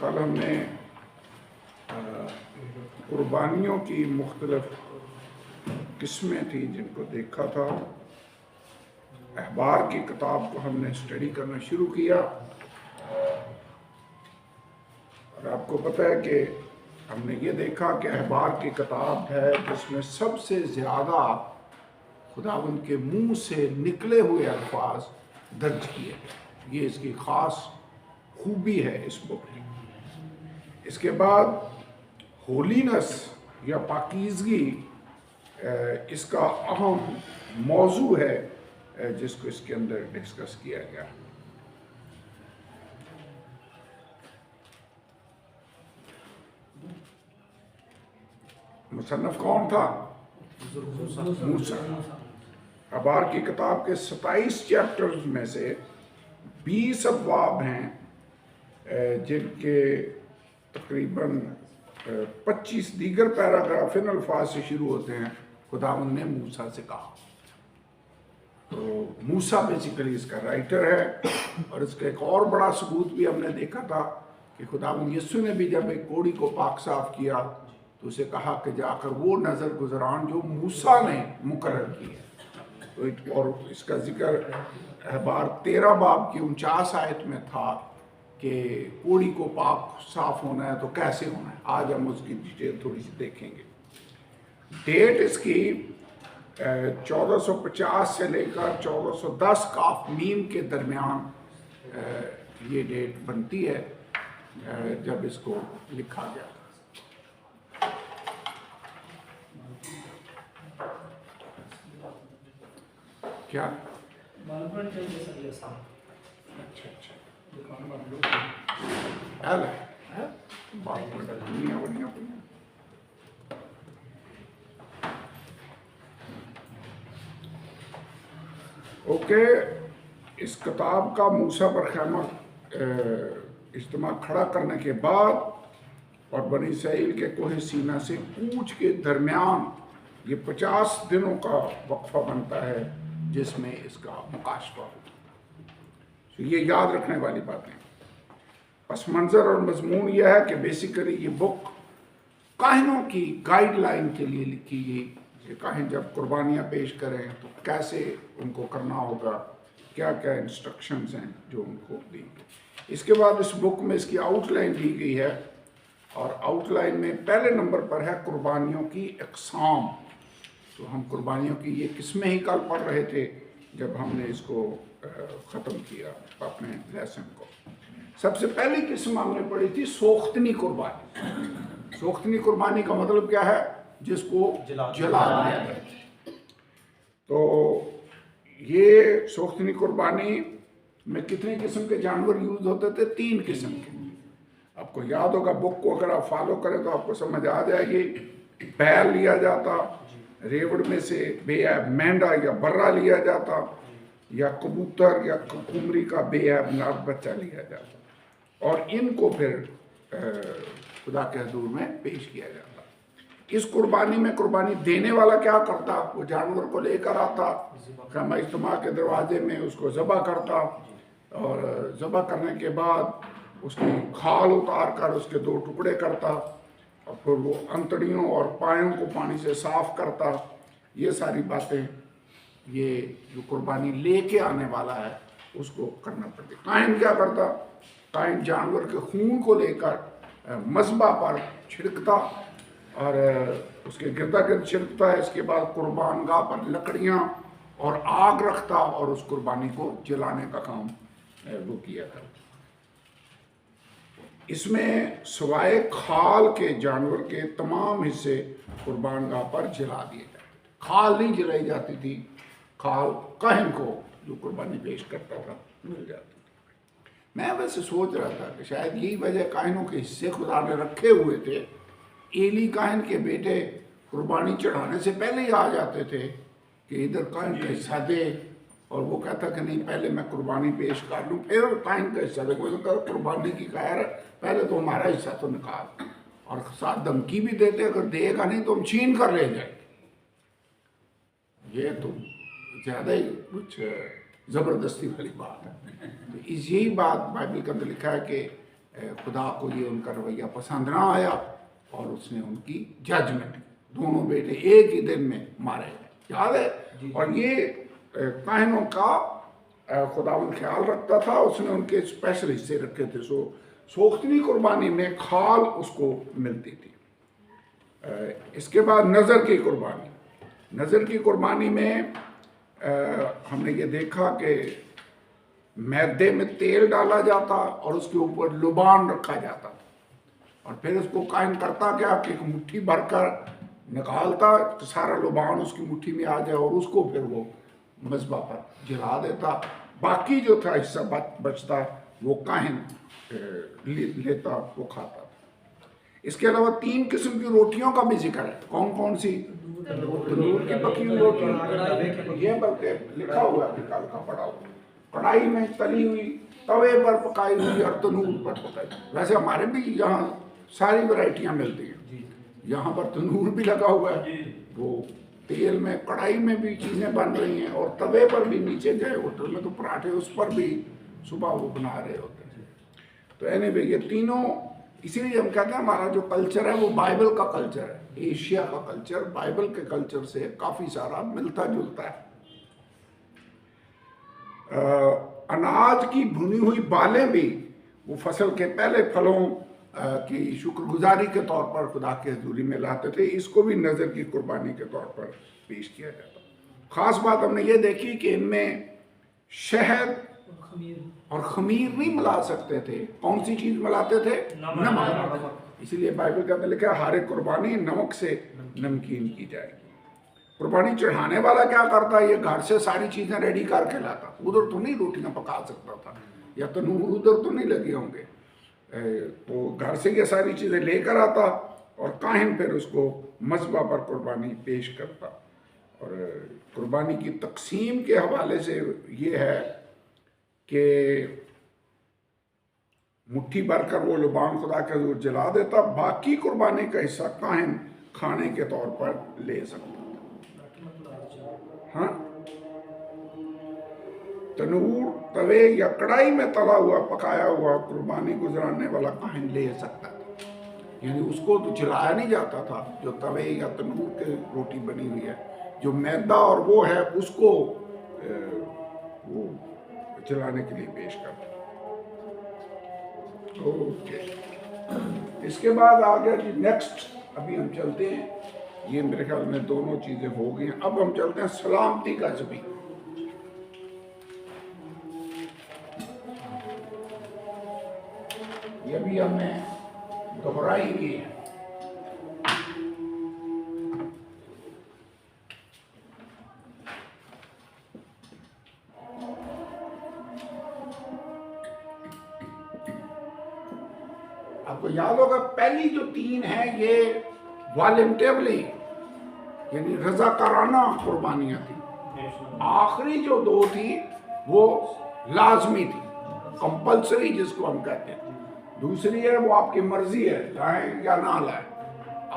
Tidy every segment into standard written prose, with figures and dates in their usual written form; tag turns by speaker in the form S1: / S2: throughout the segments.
S1: कल हमने कुर्बानियों की मुख्तलिफ किस्में थी जिनको देखा था। अहबार की किताब को हमने स्टडी करना शुरू किया और आपको पता है कि हमने ये देखा कि अहबार की किताब है जिसमें सबसे ज़्यादा खुदावंद के मुंह से निकले हुए अल्फाज दर्ज किए गए। ये इसकी ख़ास खूबी है इस बुक की। इसके बाद होलीनेस या पाकीज़गी इसका अहम मौजू है जिसको इसके अंदर डिस्कस किया गया। मुसन्नफ़ कौन था? मूसा। अहबार की किताब के 27 चैप्टर्स में से 20 अबवाब हैं जिनके तकरीबन 25 दीगर पैराग्राफ इन अल्फाज से शुरू होते हैं, खुदावंद ने मूसा से कहा। तो मूसा बेसिकली इसका राइटर है। और इसका एक और बड़ा सबूत भी हमने देखा था कि खुदावंद यीशु ने भी जब एक कोढ़ी को पाक साफ किया तो उसे कहा कि जाकर वो नज़र गुजरान जो मूसा ने मुकर्रर की है। तो और इसका जिक्र अहबार 13 बाब की 49 आयत में था कि कोढ़ी को पाक साफ होना है तो कैसे होना है। आज हम उसकी डिटेल थोड़ी सी देखेंगे। डेट इसकी 1450 से लेकर 1410 काफ मीम के दरमियान ये डेट बनती है जब इसको लिखा गया। क्या अच्छा ओके। इस किताब का मूसा पर खैमा इज्तिमा खड़ा करने के बाद और बनी इसराइल के कोहे सीना से कूच के दरमियान ये 50 दिनों का वक्फा बनता है जिसमें इसका मुकाशफा होता है। तो ये याद रखने वाली बातें। पस मंज़र और मजमून यह है कि बेसिकली ये बुक काहिनों की गाइडलाइन के लिए लिखी गई कि काहिन जब कुर्बानियाँ पेश करें तो कैसे उनको करना होगा, क्या क्या इंस्ट्रक्शंस हैं जो उनको दी गई। इसके बाद इस बुक में इसकी आउटलाइन दी गई है और आउटलाइन में पहले नंबर पर है कुर्बानियों की अक़साम। तो हम कुर्बानियों की ये किस्में ही कल पढ़ रहे थे जब हमने इसको ख़त्म किया अपने लेसन को। सबसे पहली किस्म हमने पढ़ी थी सोख्तनी कुर्बानी। सोख्तनी कुर्बानी का मतलब क्या है? जिसको जला दिया जाए। तो ये सोख्तनी कुर्बानी में कितने किस्म के जानवर यूज होते थे? 3 किस्म के। आपको याद होगा, बुक को अगर आप फॉलो करें तो आपको समझ आ जाएगी। बैल लिया जाता, रेवड़ में से बेऐब मेंढा या बर्रा लिया जाता, या कबूतर या कुमरी का बेऐब नाग बच्चा लिया जाता और इनको फिर खुदा के हजूर में पेश किया जाता। इस कुर्बानी में कुर्बानी देने वाला क्या करता? वो जानवर को लेकर आता, खैमा इज्तिमा के दरवाजे में उसको ज़बह करता और ज़बह करने के बाद उसकी खाल उतार कर उसके 2 टुकड़े करता और फिर वो अंतड़ियों और पायों को पानी से साफ करता। ये सारी बातें ये जो कुर्बानी लेके आने वाला है उसको करना पड़ती। काहिन क्या करता? काहिन जानवर के खून को लेकर मज़बा पर छिड़कता और उसके गिरदा गिर्द छिड़कता है। इसके बाद कुर्बान गाह पर लकड़ियाँ और आग रखता और उस कुर्बानी को जलाने का काम वो किया करता। इसमें सवाए खाल के जानवर के तमाम हिस्से कुर्बान गाह पर जला दिए जाते थे। खाल नहीं जलाई जाती थी, खाल काहिन को जो कुर्बानी पेश करता था मिल जाती थी। मैं वैसे सोच रहा था कि शायद यही वजह काहिनों के हिस्से खुदा ने रखे हुए थे। एली काहिन के बेटे कुर्बानी चढ़ाने से पहले ही आ जाते थे कि इधर काहिन का हिस्सा दे, और वो कहता कि नहीं पहले मैं कुर्बानी पेश कर लूँ फिर काहिन का हिस्सा दे। कोई तो कुर्बानी की खैर पहले तो हमारा हिस्सा तो निकाल, और साथ धमकी भी देते अगर देगा नहीं तो हम छीन कर ले जाएंगे। ये तो ज़्यादा ही कुछ ज़बरदस्ती वाली बात है। तो यही बात बाइबल के अंदर लिखा है कि खुदा को ये उनका रवैया पसंद ना आया और उसने उनकी जजमेंट, दोनों बेटे एक ही दिन में मारे गए, याद है। और ये काहिनों का खुदावंद ख्याल रखता था, उसने उनके स्पेशल हिस्से रखे थे। सोख्तनी कुर्बानी में खाल उसको मिलती थी। इसके बाद नज़र की कुर्बानी, नज़र की कुर्बानी में हमने ये देखा कि मैदे में तेल डाला जाता और उसके ऊपर लुबान रखा जाता और फिर उसको कायम करता क्या कि एक मुट्ठी भरकर निकालता तो सारा लुबान उसकी मुट्ठी में आ जाए और उसको फिर वो मज़बा पर जला देता। बाकी जो था हिस्सा बचता वो काहिन लेता, वो खाता था। इसके अलावा 3 किस्म की रोटियों का भी जिक्र है। कौन कौन सी? तंदूर की पकी हुई रोटी, ये बल्कि लिखा हुआ है, निकाल का पड़ा हुआ, कढ़ाई में तली हुई, तवे पर पकाई हुई और तंदूर पर पकाई। वैसे हमारे भी यहाँ सारी वैरायटियाँ मिलती हैं। यहाँ पर तंदूर भी लगा हुआ है, वो तेल में कढ़ाई में भी चीज़ें बन रही हैं और तवे पर भी, नीचे गए होटल में तो पराठे उस पर भी सुबह वो बना रहे होते हैं। तो एनीवे ये तीनों, इसीलिए हम कहते हैं हमारा जो कल्चर है वो बाइबल का कल्चर है। एशिया का कल्चर बाइबल के कल्चर से काफ़ी सारा मिलता जुलता है। अनाज की भुनी हुई बालें भी वो फसल के पहले फलों की शुक्रगुजारी के तौर पर खुदा के हजूरी में लाते थे। इसको भी नज़र की कुर्बानी के तौर पर पेश किया जाता। ख़ास बात हमने ये देखी कि इनमें शहद और खमीर नहीं मिला सकते थे। कौन सी चीज़ मिलाते थे? नमक। इसीलिए बाइबल के अंदर लिखा है हर एक कुर्बानी नमक से नमकीन की जाएगी। कुर्बानी चढ़ाने वाला क्या करता है? ये घर से सारी चीज़ें रेडी करके लाता, उधर तो नहीं रोटियां पका सकता था, या तनूर उधर तो नहीं लगे होंगे, तो घर से ये सारी चीज़ें लेकर आता और काहिन फिर उसको मज़बा पर कुर्बानी पेश करता। और कुर्बानी की तकसीम के हवाले से ये है कि मुट्ठी भरकर वो लुबान खुदा के हजूर जला देता, बाकी कुर्बानी का हिस्सा काहिन खाने के तौर पर ले सकता। हाँ, तनूर, तवे या कढ़ाई में तला हुआ पकाया हुआ कुर्बानी गुजराने वाला काहिन ले सकता था, यानी उसको तो जलाया नहीं जाता था। जो तवे या तनूर के रोटी बनी हुई है, जो मैदा और वो है, उसको वो जलाने के लिए पेश करता। ओके, इसके बाद आगे जी नेक्स्ट अभी हम चलते हैं। ये मेरे ख्याल में दोनों चीजें हो गई हैं। अब हम चलते हैं सलामती का ज़बी। ये भी हमने दोहराई की है। आपको याद होगा पहली जो 3 है ये वॉलंटरली यानी रजाकाराना कुर्बानियां थी। आखिरी जो 2 थी वो लाजमी थी, कंपल्सरी जिसको हम कहते हैं। दूसरी है वो आपकी मर्जी है, लाएं या ना लाएं।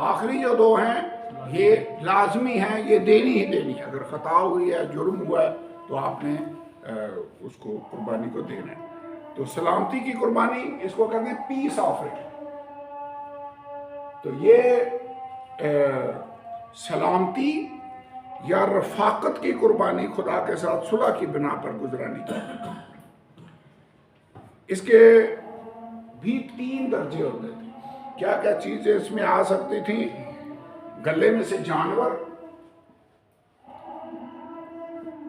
S1: आखिरी जो 2 हैं ये लाजमी हैं, ये देनी ही देनी है। अगर खता हुई है, जुर्म हुआ है, तो आपने उसको कुर्बानी को देना है। तो सलामती की कुर्बानी इसको कहते हैं पीस ऑफरिंग। तो ये सलामती या रफाकत की कुर्बानी खुदा के साथ सुलह की बिना पर गुजरानी चाहिए। इसके भी 3 दर्जे होते थे। क्या क्या चीजें इसमें आ सकती थी? गले में से जानवर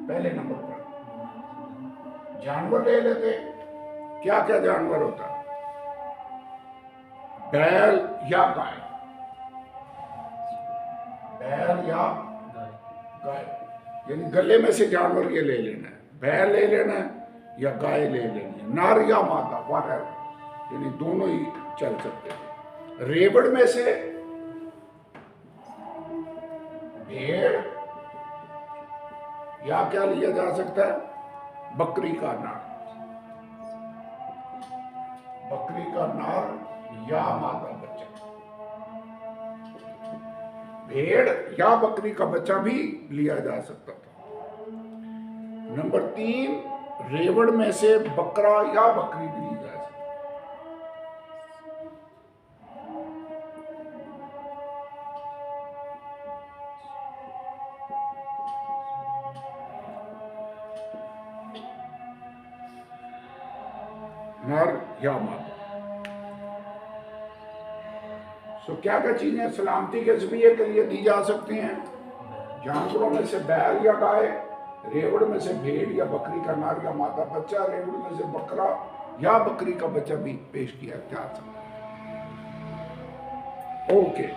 S1: पहले नंबर पर, जानवर ले लेते। क्या क्या जानवर होता? बैल या गाय, बैल या गाय, यानी गले में से जानवर ये ले लेना है। बैल ले लेना है या गाय ले लेनी है, नर या मादा, व्हाटएवर, यानी दोनों ही चल सकते हैं। रेवड़ में से भेड़ या क्या लिया जा सकता है? बकरी का नर, बकरी का नर या मादा बच्चा। भेड़ या बकरी का बच्चा भी लिया जा सकता था। नंबर 3, रेवड़ में से बकरा या बकरी भी ली जा सकती। नर या मादा। सो क्या क्या चीजें सलामती के जरिए के लिए दी जा सकती हैं? जानवरों में से बैल या गाय, रेवड़ में से भेड़ या बकरी का नर या मादा बच्चा, रेवड़ में से बकरा या बकरी का बच्चा भी पेश किया जा सकता है। ओके,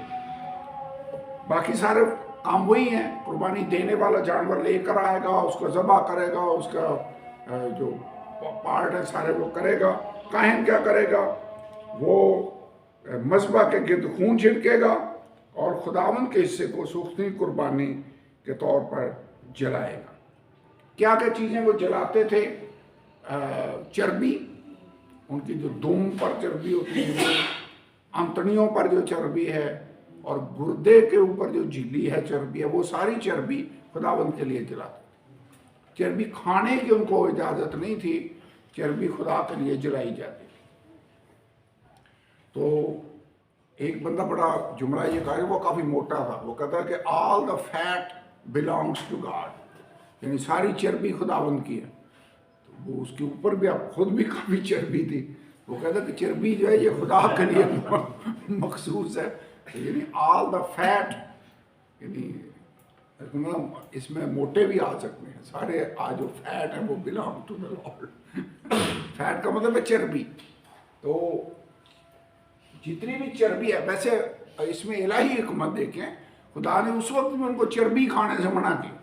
S1: बाकी सारे काम वही हैं। कुर्बानी देने वाला जानवर लेकर आएगा, उसको ज़बह करेगा, उसका जो पार्ट है सारे वो करेगा। काहिन क्या करेगा? वो मज़बा के गिर्द खून छिड़केगा और खुदावंद के हिस्से को सूखती कुर्बानी के तौर पर जलाएगा। क्या क्या चीज़ें वो जलाते थे? चर्बी, उनकी जो दुम पर चर्बी होती है, अंतड़ियों पर जो चर्बी है, और गुर्दे के ऊपर जो झिल्ली है चर्बी है, वो सारी चर्बी खुदावंद के लिए जलाते। चर्बी खाने की उनको इजाज़त नहीं थी, चर्बी खुदा के लिए जलाई जाती थी। तो एक बंदा बड़ा जुमला ये कहा, वो काफ़ी मोटा था, वो कहता है कि all the fat belongs to God, यानी सारी चर्बी खुदावंद की है। तो वो उसके ऊपर भी, अब खुद भी काफ़ी चर्बी थी, वो कहता कि चर्बी जो है ये खुदा के लिए मखसूस है, यानी ऑल द फैट, यानी इसमें मोटे भी आ सकते हैं, सारे आज जो फैट है वो belong to the Lord. Fat का मतलब है चर्बी। तो जितनी भी चर्बी है, वैसे इसमें इलाही हिकमत देखें, खुदा ने उस वक्त में उनको चर्बी खाने से मना किया।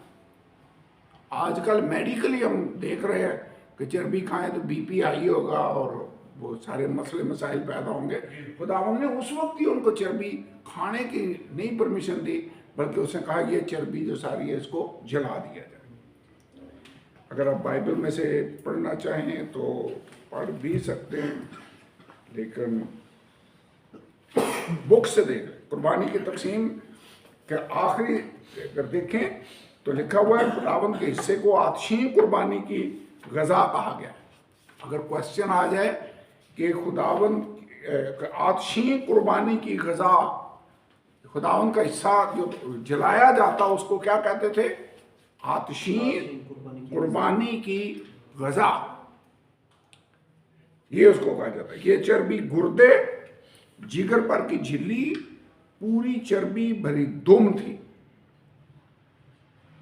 S1: आजकल मेडिकली हम देख रहे हैं कि चर्बी खाएं तो बीपी हाई होगा और वो सारे मसले मसाइल पैदा होंगे। खुदावंद ने उस वक्त ही उनको चर्बी खाने की नहीं परमिशन दी, बल्कि उसने कहा ये चर्बी जो सारी है इसको जला दिया जाए। अगर आप बाइबल में से पढ़ना चाहें तो पढ़ भी सकते हैं, लेकिन बुक से देख, कुर्बानी की तकसीम के आखिरी अगर देखें तो लिखा हुआ है खुदावंद के हिस्से को आतशीन कुर्बानी की गज़ा कहा गया। अगर क्वेश्चन आ जाए कि खुदावंद आतशीन कुर्बानी की गज़ा, खुदावंद का हिस्सा जो जलाया जाता उसको क्या कहते थे? आतशीन कुर्बानी की गज़ा, ये उसको कहा जाता है। ये चर्बी गुर्दे, जिगर पर की झिल्ली, पूरी चर्बी भरी दुम थी।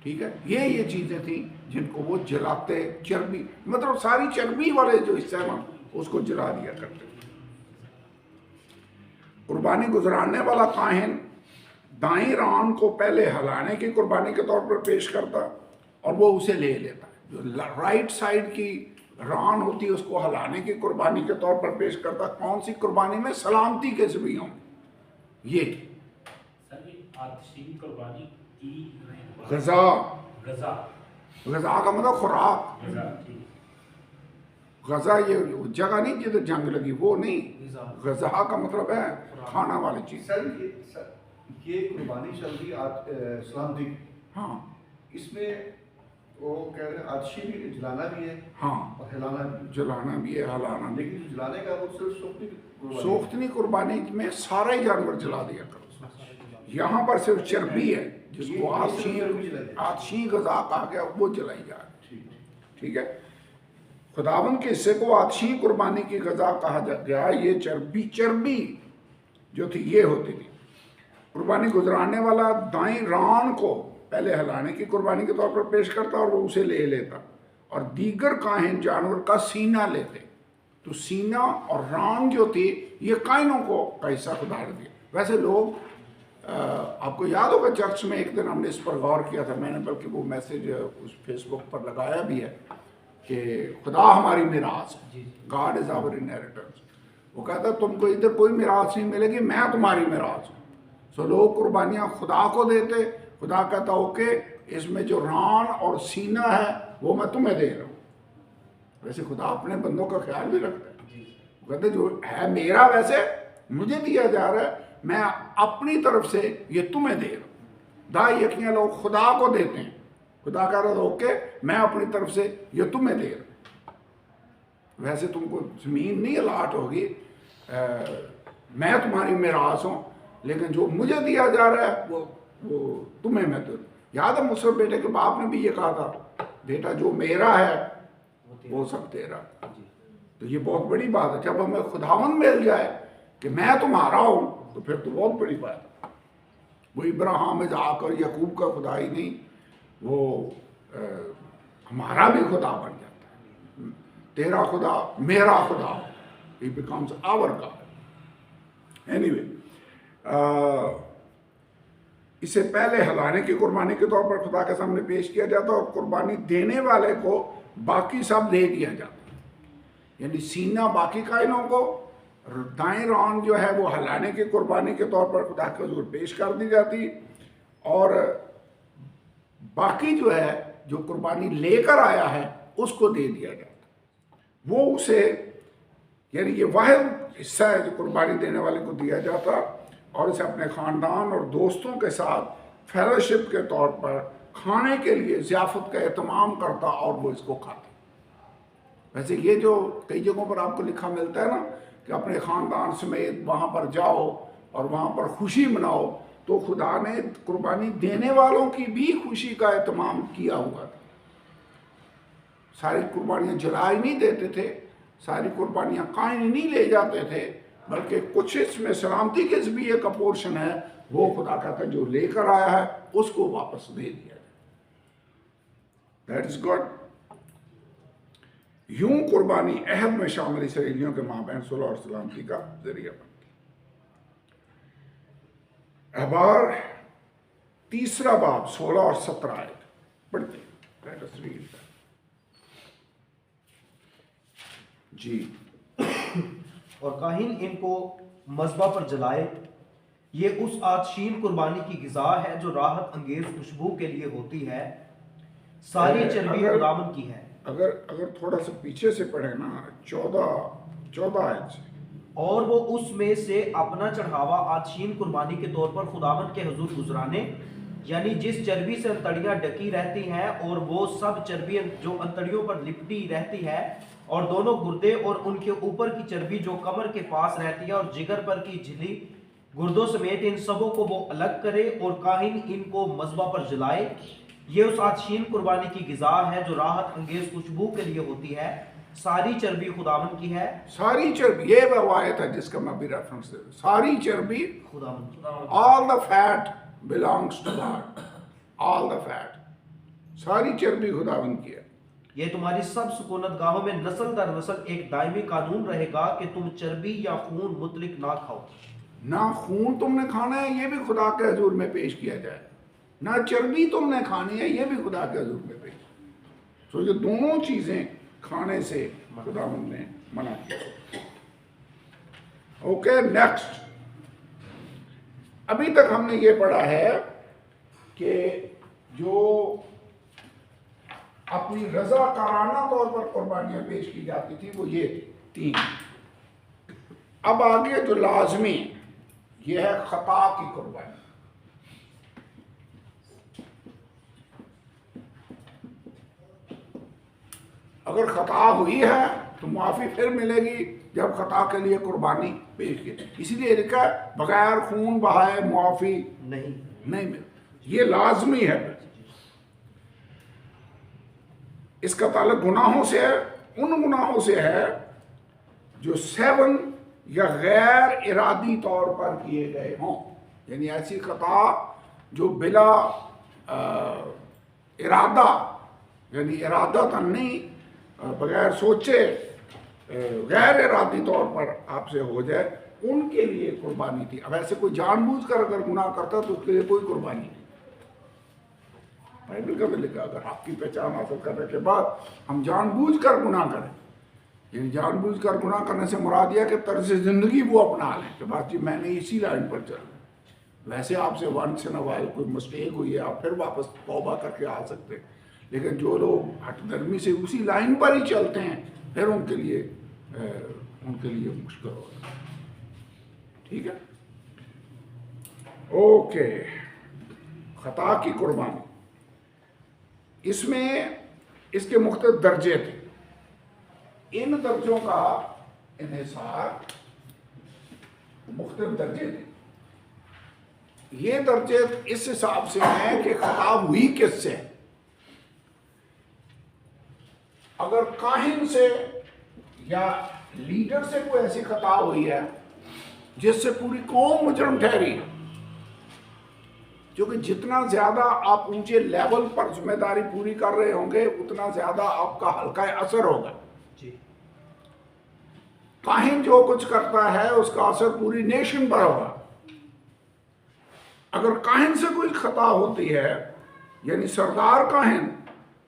S1: ठीक है, ये चीजें थी जिनको वो जलाते। चर्बी मतलब सारी चर्बी वाले जो हिस्सा है ना उसको जला दिया करते थे। कुर्बानी गुजराने वाला काहिन दाएं रान को पहले हलाने की कुर्बानी के तौर पर पेश करता और वो उसे ले लेता। जो राइट साइड की रान होती है उसको हलाने की कुर्बानी के तौर पर पेश करता। कौन सी कुर्बानी में? सलामती के ज़रियों। ये गज़ा, गज़ा का मतलब खुराक। गज़ा ये जगह नहीं जिधर जंग लगी, वो नहीं। गज़ा का मतलब है खाना वाली चीज।
S2: ये कुर्बानी चल रही सलामती।
S1: हाँ,
S2: इसमें वो कह रहे हैं आतशी भी जलाना भी है,
S1: हाँ,
S2: और हिलाना भी,
S1: जलाना भी है, हलाना भी।
S2: लेकिन जलाने का वो सिर्फ
S1: सोख्तनी कुर्बानी में सारा ही जानवर जला दिया करो। यहाँ पर सिर्फ चर्बी है जिसको आतशी गज़ा कहा गया, वो जलाई जा रही। ठीक है, खुदावंद के हिस्से को आतशी कुर्बानी की गज़ा कहा गया। ये चर्बी जो थी ये होती थी। कुर्बानी गुजराने वाला दाएं रान को पहले हलाने की कुर्बानी के तौर पर पेश करता और वो उसे ले लेता, और दीगर काहिन जानवर का सीना लेते। तो सीना और रान जो थी ये काइनों को का हिस्सा खुदा ने दिया। वैसे लोग आपको याद होगा चर्च में एक दिन हमने इस पर गौर किया था, मैंने बल्कि वो मैसेज उस फेसबुक पर लगाया भी है कि खुदा हमारी मिरास है, गॉड इज आवर इनहेरिटेंस। वो कहता तुमको इधर कोई मिरास नहीं मिलेगी, मैं तुम्हारी मिरास हूँ। सो लोग कुर्बानियाँ खुदा को देते, खुदा कहता ओके इसमें जो रान और सीना है वो मैं तुम्हें दे रहा हूँ। वैसे खुदा अपने बंदों का ख्याल भी रखता है। वो कहते जो है मेरा वैसे मुझे दिया जा रहा है, मैं अपनी तरफ से ये तुम्हें दे रहा हूँ। दाई यकीन लोग खुदा को देते हैं, खुदा कह रहा था ओके मैं अपनी तरफ से ये तुम्हें दे रहा हूँ। वैसे तुमको ज़मीन नहीं अलाट होगी, मैं तुम्हारी मिरास हूँ, लेकिन जो मुझे दिया जा रहा है वो तुम्हें मैं दे। याद है मुझसे बेटे के बाप ने भी ये कहा था, बेटा जो मेरा है वो सब तेरा। तो ये बहुत बड़ी बात है। जब हमें खुदावंद मिल जाए कि मैं तुम्हारा हूं, तो फिर तो बहुत बड़ी बात है। वो इब्राहिम में आकर यकूब का खुदा ही नहीं, वो हमारा भी खुदा बन जाता है। तेरा खुदा मेरा खुदा, he becomes our God. Anyway, इसे पहले हलाने की कुर्बानी के तौर पर खुदा के सामने पेश किया जाता और कुर्बानी देने वाले को बाकी सब दे दिया जाता। यानी सीना बाकी कायनों को, दाएं रान जो है वो हलाने की कुर्बानी के तौर पर खुदा के हुजूर पेश कर दी जाती, और बाकी जो है जो कुर्बानी लेकर आया है उसको दे दिया जाता। वो उसे, यानी ये वाहिद हिस्सा है जो कुर्बानी देने वाले को दिया जाता, और इसे अपने ख़ानदान और दोस्तों के साथ फेलोशिप के तौर पर खाने के लिए ज़ियाफ़त का एहतमाम करता और वो इसको खाता। वैसे ये जो कई जगहों पर आपको लिखा मिलता है ना कि अपने ख़ानदान समेत वहाँ पर जाओ और वहाँ पर खुशी मनाओ, तो खुदा ने कुर्बानी देने वालों की भी खुशी का एहतमाम किया हुआ था। सारी कुर्बानियाँ जलाई नहीं देते थे, सारी कुर्बानियाँ कायम नहीं ले जाते थे, बल्कि कुछ इसमें सलामती के भी एक पोर्शन है, वो खुदा कहता है जो लेकर आया है उसको वापस दे दिया जाए। That is God. यूं कुर्बानी अहद में शामिल इसराइलियों के माबैन सुलह और सलामती का जरिया बनती। अहबार 3 बाब 16 और 17 आयत पढ़ते हैं। जी।
S3: और काहिन इनको मज़बा पर जलाए, ये उस आतशीन कुर्बानी की गिज़ा है जो राहत अंगेज खुशबू के लिए होती है, सारी चर्बी खुदावंद की है।
S1: अगर थोड़ा सा पीछे से पढ़े ना, 14 आयत से,
S3: और वो उसमें से अपना चढ़ावा आतशीन कुर्बानी के तौर पर खुदावंद के हुजूर गुजराने, यानी जिस चर्बी से अंतड़ियां ढकी रहती हैं, और वो सब चर्बी जो अंतड़ियों पर लिपटी रहती है, और दोनों गुर्दे और उनके ऊपर की चर्बी जो कमर के पास रहती है, और जिगर पर की झिल्ली गुर्दों समेत, इन सबों को वो अलग करे और काहिन इनको मज़बा पर जलाए। ये उस आतशीन कुर्बानी की गिज़ा है जो राहत अंगेज खुशबू के लिए होती है, सारी चर्बी खुदावंद की है।
S1: सारी चर्बी, ये रवायत है जिसका मैं भी रेफरेंस दे, सारी चर्बी
S3: खुदावंद की,
S1: all the fat belongs to God, all the fat, सारी चर्बी खुदावंद की है।
S3: ये तुम्हारी सब सुकूनत गाहों में नस्ल दर नस्ल एक दायमी कानून रहेगा कि तुम चर्बी या खून मुतलिक ना खाओ।
S1: ना खून तुमने खाना है, ये भी खुदा के हजूर में पेश किया जाए, ना चर्बी तुमने खानी है, ये भी खुदा के हजूर में पेश। तो ये दोनों चीजें खाने से खुदावंद ने मना किया। Okay, next. अभी तक हमने ये पढ़ा है कि जो अपनी रज़ाकाराना तौर पर कुर्बानियां पेश की जाती थी वो ये थी 3। अब आगे जो लाजमी, ये है खता की कुर्बानी। अगर खता हुई है तो मुआफ़ी फिर मिलेगी जब खता के लिए कुर्बानी पेश की। इसीलिए लिखा है बगैर खून बहाए मुआफ़ी नहीं मिलती, ये लाजमी है। इसका ताल्लुक गुनाहों से है, उन गुनाहों से है जो 7 या गैर इरादी तौर पर किए गए हों, यानी ऐसी खता जो बिला इरादा, यानी इरादतन नहीं, बगैर सोचे गैर इरादी तौर पर आपसे हो जाए, उनके लिए कुर्बानी थी। अब ऐसे कोई जानबूझकर अगर गुनाह करता तो उसके लिए कोई कुर्बानी नहीं। बाइबल का भी लिखा, अगर आपकी पहचान हासिल करने के बाद हम जानबूझकर गुनाह करें, यानी जानबूझकर गुनाह करने से मुराद यह कि तर्ज जिंदगी वो अपना लें कि बात जी मैंने इसी लाइन पर चलना। वैसे आपसे वंस इन अ व्हाइल कोई मिस्टेक हुई है, आप फिर वापस तौबा करके आ सकते हैं, लेकिन जो लोग हठधर्मी से उसी लाइन पर ही चलते हैं, फिर उनके लिए मुश्किल होगा। ठीक है, ओके। खता की कुर्बानी, इसमें इसके मुख्तलिफ दर्जे थे। इन दर्जों का इन्हिसार, मुख्तलिफ दर्जे थे। ये दर्जे इस हिसाब से हैं कि खता हुई किससे है। अगर काहिन से या लीडर से कोई ऐसी खता हुई है जिससे पूरी कौम मुजरम ठहरी है, क्योंकि जितना ज्यादा आप ऊंचे लेवल पर जिम्मेदारी पूरी कर रहे होंगे उतना ज्यादा आपका हल्का असर होगा।
S3: जी।
S1: काहिन जो कुछ करता है उसका असर पूरी नेशन पर होगा। अगर काहिन से कोई खता होती है यानी सरदार काहिन,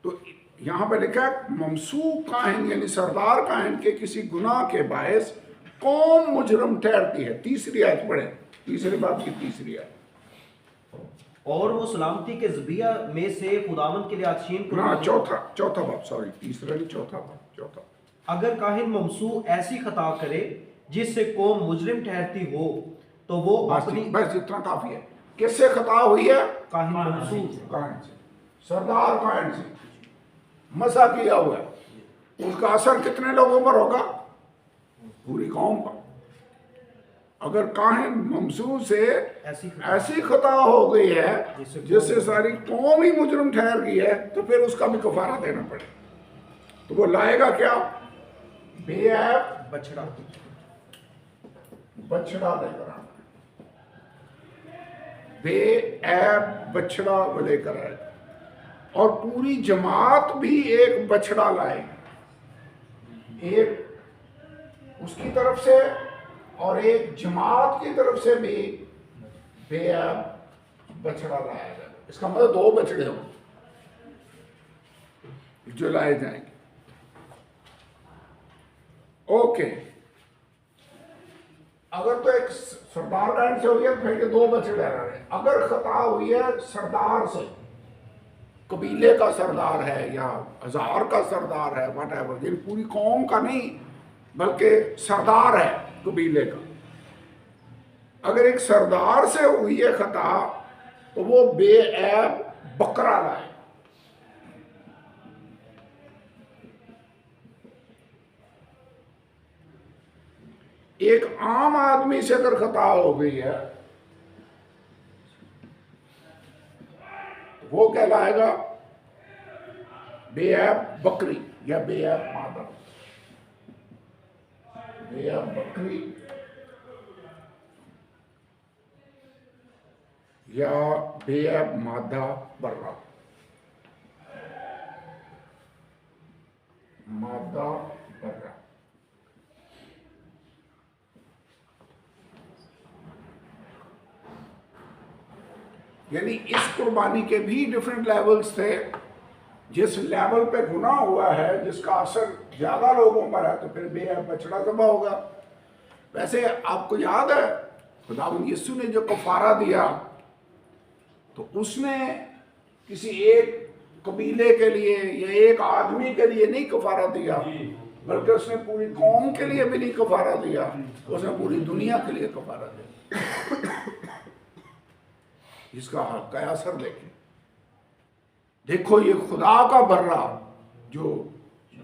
S1: तो यहां पर लिखा है ममसूक काहिन यानी सरदार काहिन के किसी गुनाह के बायस कौम मुजरम ठहरती है। तीसरी आयत पढ़े, तीसरे बाब की तीसरी आयत।
S3: और वो सलामती के ज़बिया में से खुदावंद के लिए आशीन
S1: ना चौथा बाब, सॉरी तीसरा नहीं, चौथा बाब, चौथा।
S3: अगर काहिन ममसू ऐसी खता करे जिससे कौम मुजरिम ठहरती हो तो वो अपनी
S1: बस इतना काफी है। किससे खता हुई है?
S3: काहिन ममसू
S1: काहिन से, सरदार काहिन से मसा किया हुआ है, उसका असर कितने लोगों पर होगा? पूरी कौम पर। अगर काहिन ममसू से ऐसी खता हो गई है जिससे सारी कौम ही मुजरिम ठहर गई है, तो फिर उसका भी कफारा देना पड़े। तो वो लाएगा क्या? बेऐब
S3: बछड़ा
S1: लेकर आना, बेऐब बछड़ा वो लेकर आएगा, और पूरी जमात भी एक बछड़ा लाएगी, एक उसकी तरफ से और एक जमात की तरफ से भी बेऐब बछड़ा लाया जाएगा। इसका मतलब 2 बछड़े होंगे जो लाए जाएंगे। ओके, अगर तो एक सरदार काहिन से हुई है फिर के 2 बछड़े आ रहे हैं। अगर खता हुई है सरदार से, कबीले का सरदार है या हजार का सरदार है, वट एवर, लेकिन पूरी कौम का नहीं बल्कि सरदार है कबीले का, अगर एक सरदार से हुई है खता तो वो बेऐब बकरा लाए। एक आम आदमी से अगर खता हो गई है तो वो कहलाएगा बेऐब बकरी या बेऐब मादा, बेऐब बकरी या बेऐब मादा बर्रा, मादा बर्रा। यानी इस कुर्बानी के भी डिफरेंट लेवल्स थे। जिस लेवल पे गुनाह हुआ है, जिसका असर ज्यादा लोगों पर है, तो फिर बेऐब बछड़ा ज़बह होगा। वैसे आपको याद है खुदावंद यीशु ने जो कफारा दिया, तो उसने किसी एक कबीले के लिए या एक आदमी के लिए नहीं कफारा दिया, बल्कि उसने पूरी कौम के लिए भी नहीं कफारा दिया, उसने पूरी दुनिया के लिए कफारा दिया। इसका क्या असर देखें। देखो ये खुदा का बर्रा जो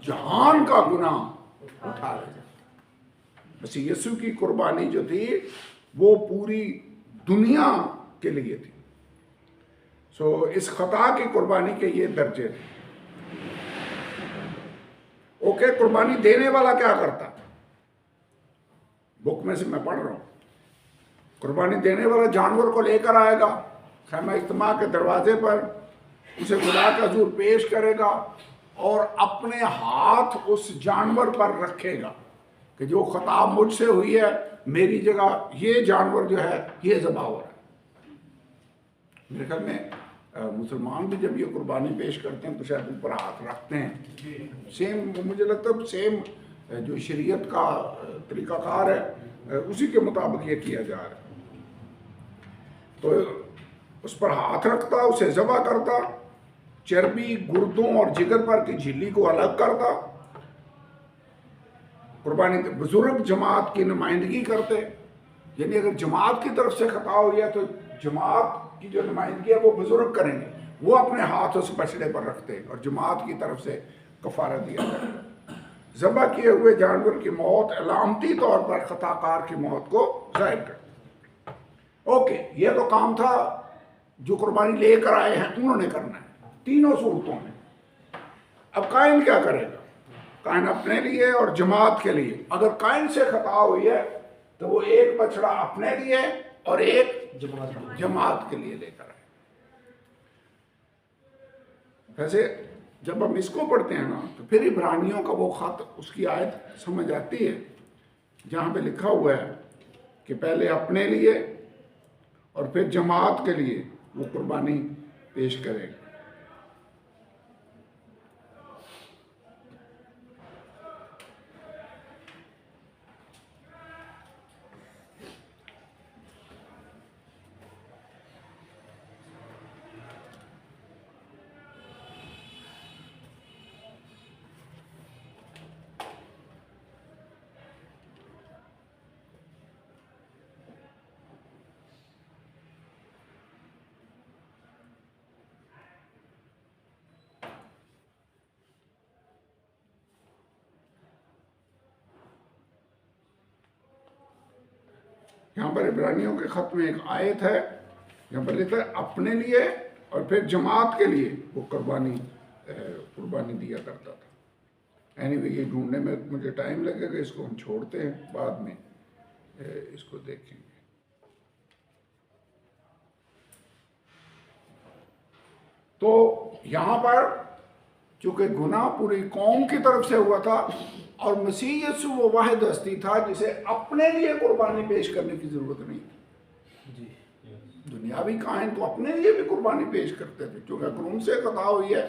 S1: जहान का गुनाह उठा ले। बस यीशु की कुर्बानी जो थी वो पूरी दुनिया के लिए थी। सो इस खता की कुर्बानी के ये दर्जे थे। ओके, कुर्बानी देने वाला क्या करता? बुक में से मैं पढ़ रहा हूं। कुर्बानी देने वाला जानवर को लेकर आएगा, खैमा इज्तिमा के दरवाजे पर उसे खुदा का हजूर पेश करेगा और अपने हाथ उस जानवर पर रखेगा कि जो खता मुझसे हुई है, मेरी जगह ये जानवर जो है ये ज़बह हो रहा है। मेरे ख्याल में मुसलमान भी जब ये कुर्बानी पेश करते हैं तो शायद ऊपर हाथ रखते हैं। सेम मुझे लगता है सेम जो शरीयत का तरीक़ाकार है उसी के मुताबिक ये किया जा रहा है। तो उस पर हाथ रखता, उसे ज़बह करता, चर्बी, गुर्दों और जिगर पर की झिल्ली को अलग करता। कुर्बानी बुजुर्ग जमात की नुमाइंदगी करते, यानी अगर जमात की तरफ से खता हो गया तो जमात की जो नुमाइंदगी है वो बुजुर्ग करेंगे, वो अपने हाथ उस बछड़े पर रखते और जमात की तरफ से कफारा दिया जाता। ज़बह किए हुए जानवर की मौत अलामती तौर पर खताकार की मौत को जाहिर करती। ओके, ये तो काम था जो कुर्बानी लेकर आए हैं उन्होंने करना है तीनों सूरतों में। अब कायम क्या करेगा? कायन अपने लिए और जमात के लिए। अगर कायन से खता हुई है तो वो एक बछड़ा अपने लिए और एक जमात के लिए लेकर आए। वैसे जब हम इसको पढ़ते हैं ना तो फिर इब्रानियों का वो खत, उसकी आयत समझ आती है जहाँ पे लिखा हुआ है कि पहले अपने लिए और फिर जमात के लिए वो कुर्बानी पेश करेगा। यहाँ पर इब्रानियों के खत में एक आयत है, यहाँ पर लिखा है अपने लिए और फिर जमात के लिए वो कुर्बानी दिया करता था। एनीवे ये ढूंढने में मुझे टाइम लगेगा, इसको हम छोड़ते हैं, बाद में इसको देखेंगे। तो यहाँ पर चूंकि गुनाह पूरी कौम की तरफ से हुआ था और मसीह यीशु वो वाहिद हस्ती था जिसे अपने लिए कुर्बानी पेश करने की जरूरत नहीं थी। दुनियावी कायन तो अपने लिए भी कुर्बानी पेश करते थे क्योंकि अगर उनसे खता हुई है,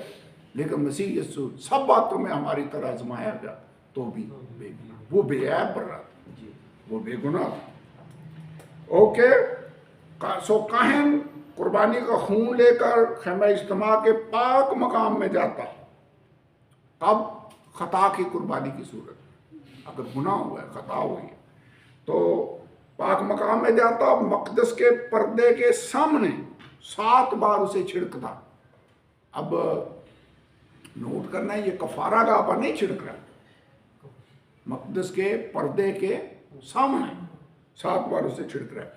S1: लेकिन मसीह यीशु सब बातों में हमारी तरह आजमाया गया तो भी बेगुनाह, वो बेऐब बन रहा था, वो बेगुनाह था। ओके, सो काहिन कुर्बानी का खून लेकर खैमा इज्तिमा के पाक मकाम में जाता, अब खता की कुर्बानी की सूरत में, अगर गुनाह हुआ है, खता हुई है तो पाक मकाम में जाता, मकदस के पर्दे के सामने 7 बार उसे छिड़कता। अब नोट करना है, ये कफारा गाह पर नहीं छिड़क रहा, मकदस के पर्दे के सामने 7 बार उसे छिड़क रहा है।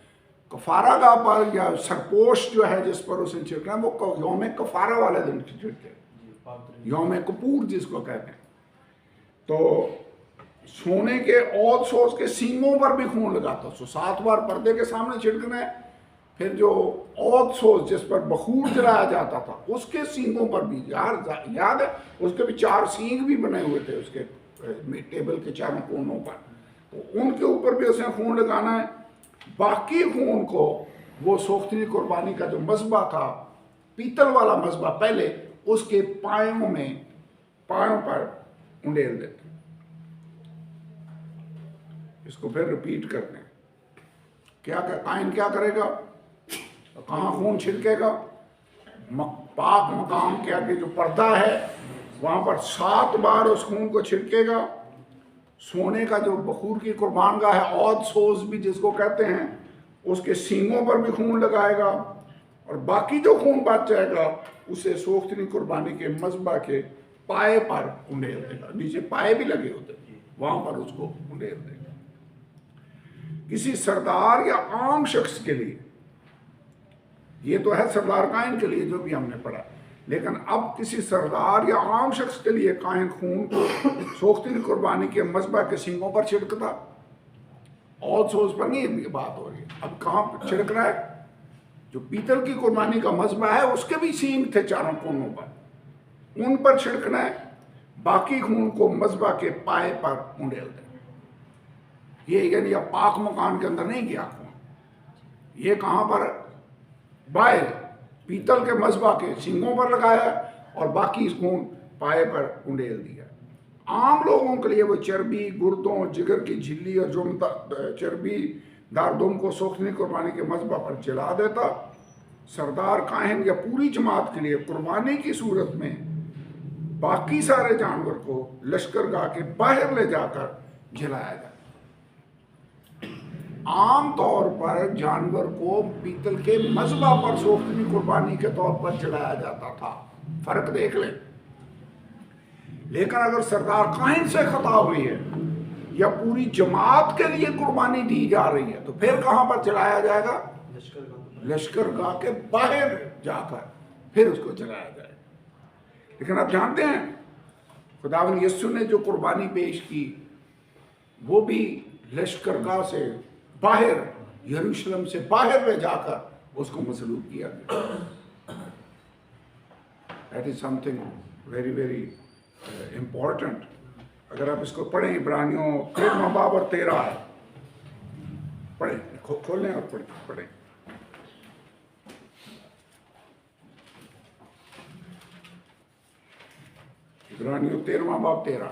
S1: कफारा गाह पर या सरपोश जो है जिस पर उसे छिड़कना है वो यौम कफारा वाले दिन छिड़के, यौम कपूर जिसको कहते हैं। तो सोने के औद सोच के सींगों पर भी खून लगाता, सो 7 बार पर्दे के सामने छिड़कना है। फिर जो औद सोच जिस पर बखूर जलाया जाता था उसके सींगों पर भी, याद है उसके भी 4 सींग भी बने हुए थे उसके टेबल के चारों कोनों पर, तो उनके ऊपर भी उसे खून लगाना है। बाकी खून को वो सोख्तनी कुर्बानी का जो मज़बा था, पीतल वाला मज़बा, पहले उसके पायों पर उंडेल देते। इसको फिर रिपीट करते हैं। क्या कायन क्या करेगा, कहाँ खून छिड़केगा, पाक मकाम के आगे जो पर्दा है वहाँ पर 7 बार उस खून को छिड़केगा। सोने का जो बखूर की कुर्बानगाह है, औद सोज भी जिसको कहते हैं, उसके सींगों पर भी खून लगाएगा और बाकी जो खून बच जाएगा उसे सोख्तनी कुर्बानी के मज़बा के पाए पर उंडेल देगा। नीचे पाए भी लगे होते वहाँ पर उसको उंडेल देगा। किसी सरदार या आम शख्स के लिए, ये तो है सरदार कायन के लिए जो भी हमने पढ़ा, लेकिन अब किसी सरदार या आम शख्स के लिए कायन खून को सोख्तनी कुर्बानी के मज़बा के सींगों पर छिड़कता, और सोच पर नहीं बात हो रही है। अब कहाँ पर छिड़क रहा है, जो पीतल की कुर्बानी का मज़बा है उसके भी सींग थे चारों कोनों पर, उन पर छिड़कना है। बाकी खून को मज़बा के पाए पर उंडेल देना। ये यानी अब पाक मकान के अंदर नहीं गया खून, ये कहाँ पर, बाहर पीतल के मज़बा के सींगों पर लगाया और बाकी इस खून पाए पर उंडेल दिया। आम लोगों के लिए वो चर्बी, गुर्दों, जिगर की झिल्ली और चर्बी दारदुम को सोख्तनी कुर्बानी के मज़बा पर जला देता। सरदार काहिन या पूरी जमात के लिए कुर्बानी की सूरत में बाकी सारे जानवर को लश्करगाह के बाहर ले जाकर जलाया जाता। आम तौर पर जानवर को पीतल के मज़बा पर सोख्तनी कुर्बानी के तौर पर जलाया जाता था, फर्क देख लें। लेकिन अगर सरदार काहिन से खता हुई है या पूरी जमात के लिए कुर्बानी दी जा रही है तो फिर कहाँ पर जलाया जाएगा, लश्करगाह के बाहर जाकर फिर उसको जलाया जाएगा। लेकिन आप जानते हैं खुदावन यीशु ने जो कुर्बानी पेश की वो भी लश्करगाह से बाहर, यरूशलेम से बाहर में जाकर उसको मसलूब किया गया। That is something very very important. अगर आप इसको पढ़ें, इब्रानियों 13वां बाब और 13 है, पढ़ें, खोलें और पढ़ें। इब्रानियों 13वां बाब 13।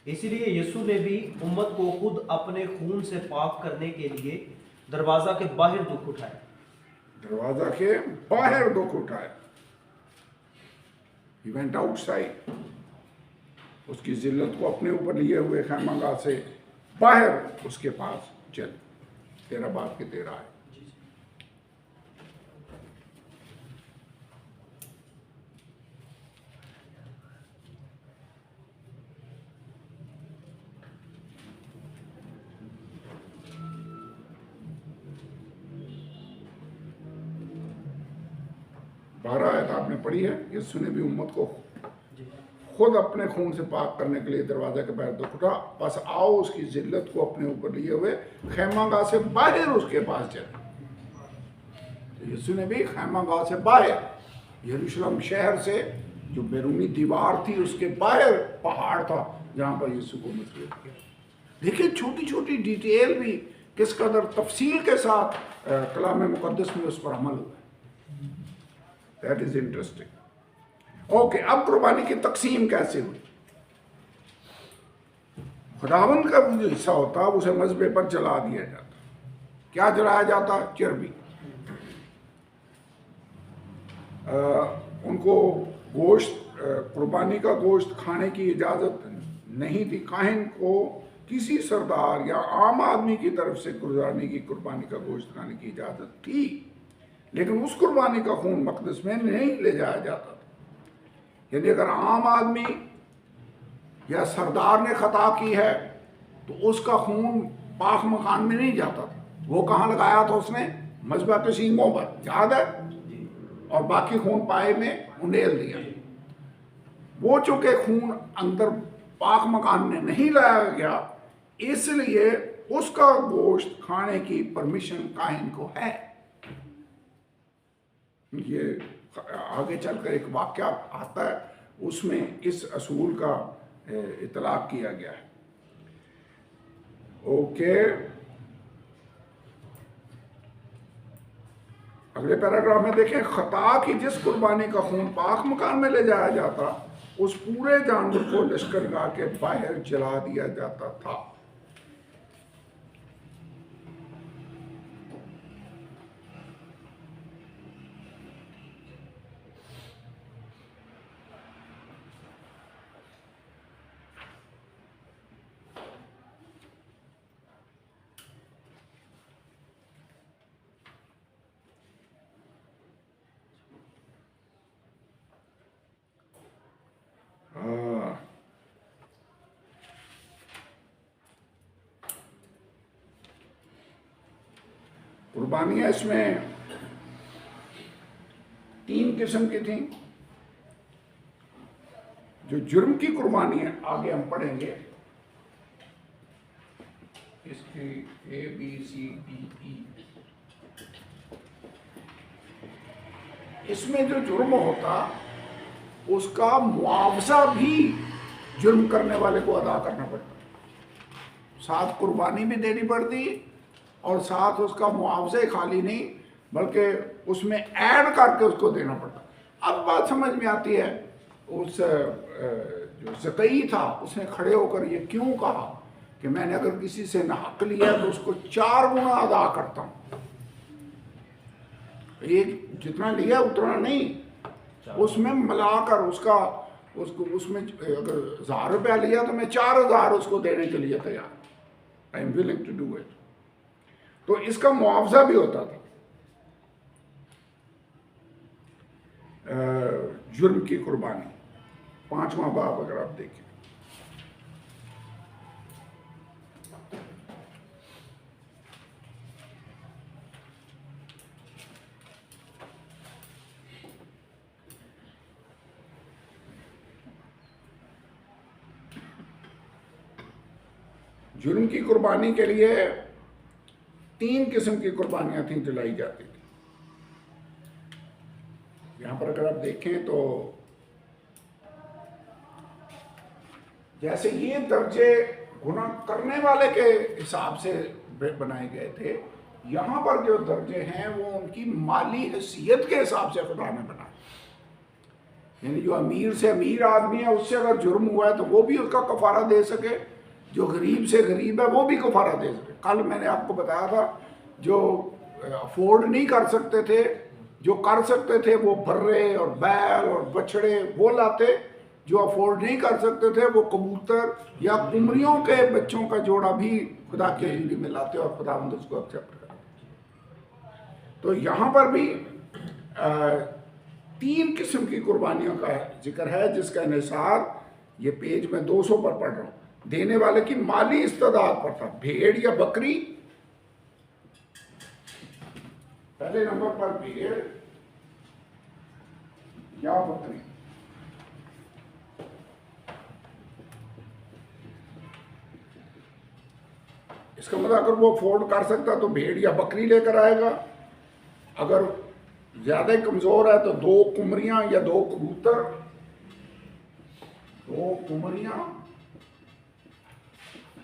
S3: इसलिए यीशु ने भी उम्मत को खुद अपने खून से पाक करने के लिए दरवाजा के बाहर दुख उठाए।
S1: दरवाजा के बाहर दुख उठाए। He went outside। उसकी जिल्लत को अपने ऊपर लिए हुए खैमागाह से बाहर उसके पास चल। 13 बाब के 13 है। बारह आयत आपने पढ़ी है। यीशु ने भी उम्मत को खुद अपने खून से पाक करने के लिए दरवाजा के बाहर दुख उठा। बस आओ उसकी जिल्लत को अपने ऊपर लिए हुए खैमागाह से बाहर उसके पास चले। तो यीशु ने भी खैमागाह से बाहर, यरूशलेम शहर से जो बैरूनी दीवार थी उसके बाहर पहाड़ था जहाँ पर यीशु को मसलूब किया। देखिए छोटी छोटी डिटेल भी किस कदर तफसील के साथ कलाम मुकद्दस में उस पर अमल हुआ। That is interesting. ओके, अब कुर्बानी की तकसीम कैसे हुई? खुदावंद का जो हिस्सा होता उसे मज़बे पर जला दिया जाता। क्या जलाया जाता? चर्बी। उनको गोश्त, कुर्बानी का गोश्त खाने की इजाज़त नहीं थी। काहिन को किसी सरदार या आम आदमी की तरफ से गुजारने की कुर्बानी का गोश्त खाने की इजाज़त थी, लेकिन उस कुर्बानी का खून मक़दस में नहीं ले जाया जाता था। यदि अगर आम आदमी या सरदार ने खता की है तो उसका खून पाक मकान में नहीं जाता था। वो कहाँ लगाया था उसने? मज़बा के सींगों पर, याद है? और बाकी खून पाए में उंडेल दिया। वो चूंकि खून अंदर पाक मकान में नहीं लाया गया, इसलिए उसका गोश्त खाने की परमिशन काहिन को है। ये आगे चलकर एक वाक्य आता है, उसमें इस असूल का इतलाक किया गया है। ओके, अगले पैराग्राफ में देखें, खता की जिस कुर्बानी का खून पाक मकान में ले जाया जाता, उस पूरे जानवर को लश्करगाह के बाहर जला दिया जाता था। कुर्बानियाँ इसमें 3 किस्म की थी। जो जुर्म की कुर्बानी है, आगे हम पढ़ेंगे इसकी ABCDE। इसमें जो जुर्म होता उसका मुआवजा भी जुर्म करने वाले को अदा करना पड़ता। साथ कुर्बानी भी देनी पड़ती और साथ उसका मुआवजे खाली नहीं बल्कि उसमें ऐड करके उसको देना पड़ता। अब बात समझ में आती है, उस जो ज़कई था उसने खड़े होकर ये क्यों कहा कि मैंने अगर किसी से नाहक लिया तो उसको 4 गुना अदा करता हूँ। एक जितना लिया उतना नहीं, उसमें मिलाकर उसको उसमें अगर 1000 रुपया लिया तो मैं 4000 उसको देने के लिए तैयार। I am willing to do it. तो इसका मुआवजा भी होता था। जुर्म की कुर्बानी 5वां बाब अगर आप देखें, जुर्म की कुर्बानी के लिए 3 किस्म की कुर्बानियां थी जलाई जाती थी। यहाँ पर अगर आप देखें तो जैसे ये दर्जे गुनाह करने वाले के हिसाब से बनाए गए थे, यहाँ पर जो दर्जे हैं वो उनकी माली हैसियत के हिसाब से खुदा ने बनाए। यानी जो अमीर से अमीर आदमी है उससे अगर जुर्म हुआ है तो वो भी उसका कफारा दे सके, जो गरीब से गरीब है वो भी कफारा दे सके। कल मैंने आपको बताया था जो अफोर्ड नहीं कर सकते थे, जो कर सकते थे वो बर्रे और बैल और बछड़े वो लाते, जो अफोर्ड नहीं कर सकते थे वो कबूतर या कुमरियों के बच्चों का जोड़ा भी खुदा के हजूरी में लाते और खुदा उसको एक्सेप्ट करते। तो यहाँ पर भी 3 किस्म की कुर्बानियों का जिक्र है जिसका निसार ये पेज में 200 पर पढ़ रहा हूँ, देने वाले की माली इस्तेदाद पर था। भेड़ या बकरी, पहले नंबर पर भेड़ या बकरी। इसका मतलब अगर वो अफोर्ड कर सकता तो भेड़ या बकरी लेकर आएगा, अगर ज्यादा कमजोर है तो 2 कुमरियां या 2 कबूतर, 2 कुमरियां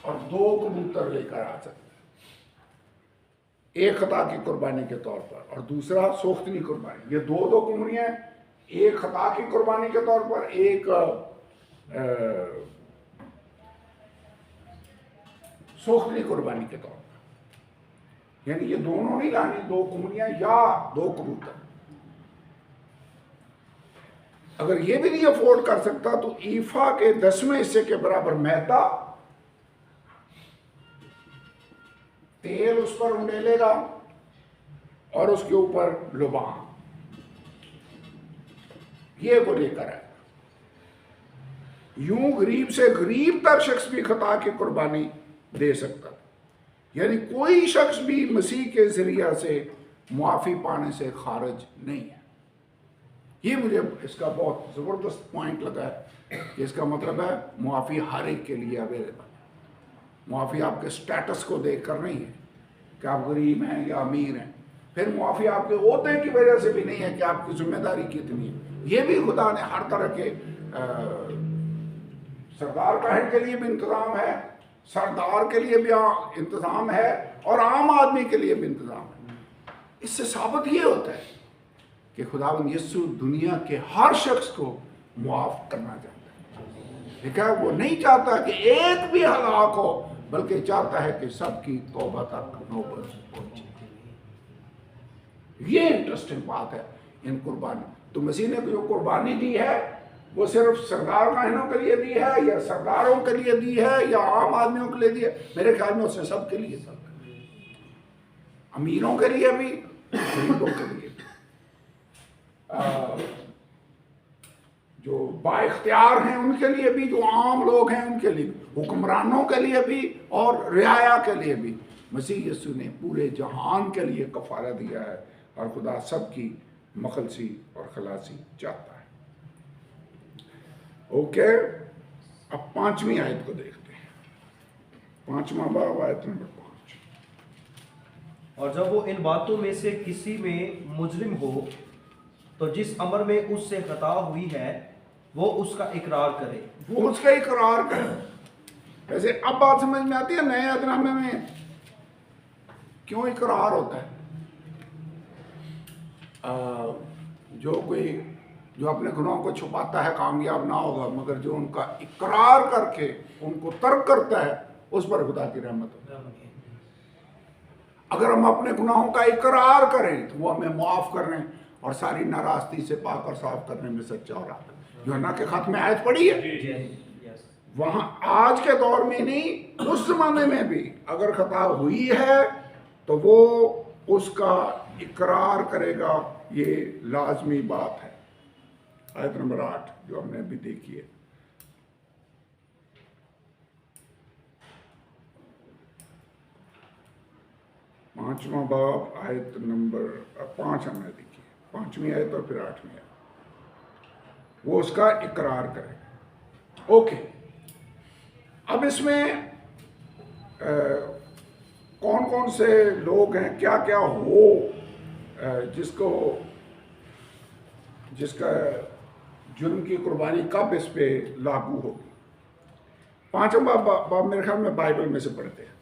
S1: और 2 कबूतर लेकर आ सकते हैं, एक खता की कुर्बानी के तौर पर, और दूसरा सोख्तनी कुर्बानी। ये 2 कुमरियां, एक खता की कुर्बानी के तौर पर, एक सोख्तनी कुर्बानी के तौर पर। यानी ये दोनों नहीं लानी, 2 कुमरियां या 2 कबूतर। अगर ये भी नहीं अफोर्ड कर सकता तो ईफा के 10वें हिस्से के बराबर मैदा, तेल उस पर उंडेलेगा और उसके ऊपर लुबान, ये वो लेकर आएगा। यूं गरीब से गरीब तर शख्स भी खता की कुर्बानी दे सकता था। यानी कोई शख्स भी मसीह के जरिया से मुआफी पाने से खारिज नहीं है। ये मुझे इसका बहुत ज़बरदस्त पॉइंट लगा है कि इसका मतलब है मुआफ़ी हर एक के लिए अवेलेबल है। मुआफ़ी आपके स्टेटस को देखकर नहीं है कि आप गरीब हैं या अमीर हैं, फिर मुआफ़ी आपके ओहदे की वजह से भी नहीं है कि आपकी जिम्मेदारी कितनी है। ये भी खुदा ने हर तरह के सरदार काहिर के लिए भी इंतज़ाम है, सरदार के लिए भी इंतज़ाम है और आम आदमी के लिए भी इंतज़ाम है। इससे साबित ये होता है कि खुदावंद यीशु दुनिया के हर शख्स को मुआफ करना चाहता है। देखा, वो नहीं चाहता कि एक भी हलाक हो, बल्कि चाहता है कि सबकी तौबा तक नौबत पहुंचे। ये इंटरेस्टिंग बात है इन कुर्बानी। तो मसीह ने जो कुर्बानी दी है वो सिर्फ सरदार काहिनों के लिए दी है या सरदारों के लिए दी है या आम आदमियों के लिए दी है? मेरे ख्याल में उसने सबके लिए, सब अमीरों के लिए भी, गरीबों के लिए भी, जो बाइख्तियार हैं उनके लिए भी, जो आम लोग हैं उनके लिए भी, हुक्मरानों के लिए भी और रियाया के लिए भी। मसीह यीशु ने पूरे जहान के लिए कफारा दिया है और खुदा सबकी मखलसी और खलासी चाहता है। ओके, अब 5वीं आयत को देखते हैं। 5वां बाब, आयत नंबर 5।
S3: और जब वो इन बातों में से किसी में मुजरिम हो तो जिस अमर में उससे खता हुई है वो उसका इकरार करे।
S1: वो उसका इकरार करे। वैसे अब बात समझ में आती है नए अहदनामे में क्यों इकरार होता है। जो अपने गुनाहों को छुपाता है कामयाब ना होगा, मगर जो उनका इकरार करके उनको तर्क करता है उस पर खुदा की रहमत होती है। अगर हम अपने गुनाहों का इकरार करें तो वो हमें माफ करने और सारी नाराजगी से पाक और साफ करने में सच्चा और आखिर। यूहन्ना के खत में आयत पढ़ी है, वहां आज के दौर में नहीं उस जमाने में भी अगर खता हुई है तो वो उसका इकरार करेगा। ये लाजमी बात है। आयत नंबर 8 जो हमने अभी देखी है। पांचवां बाब, आयत नंबर 5 हमने देखी है। 5वीं आयत और फिर 8वीं आयत। वो उसका इकरार करेगा। ओके, अब इसमें कौन कौन से लोग हैं, क्या क्या हो जिसका जुर्म की कुर्बानी कब इस पे लागू होगी। पांचवा बाब मेरे ख्याल में बाइबल में से पढ़ते हैं।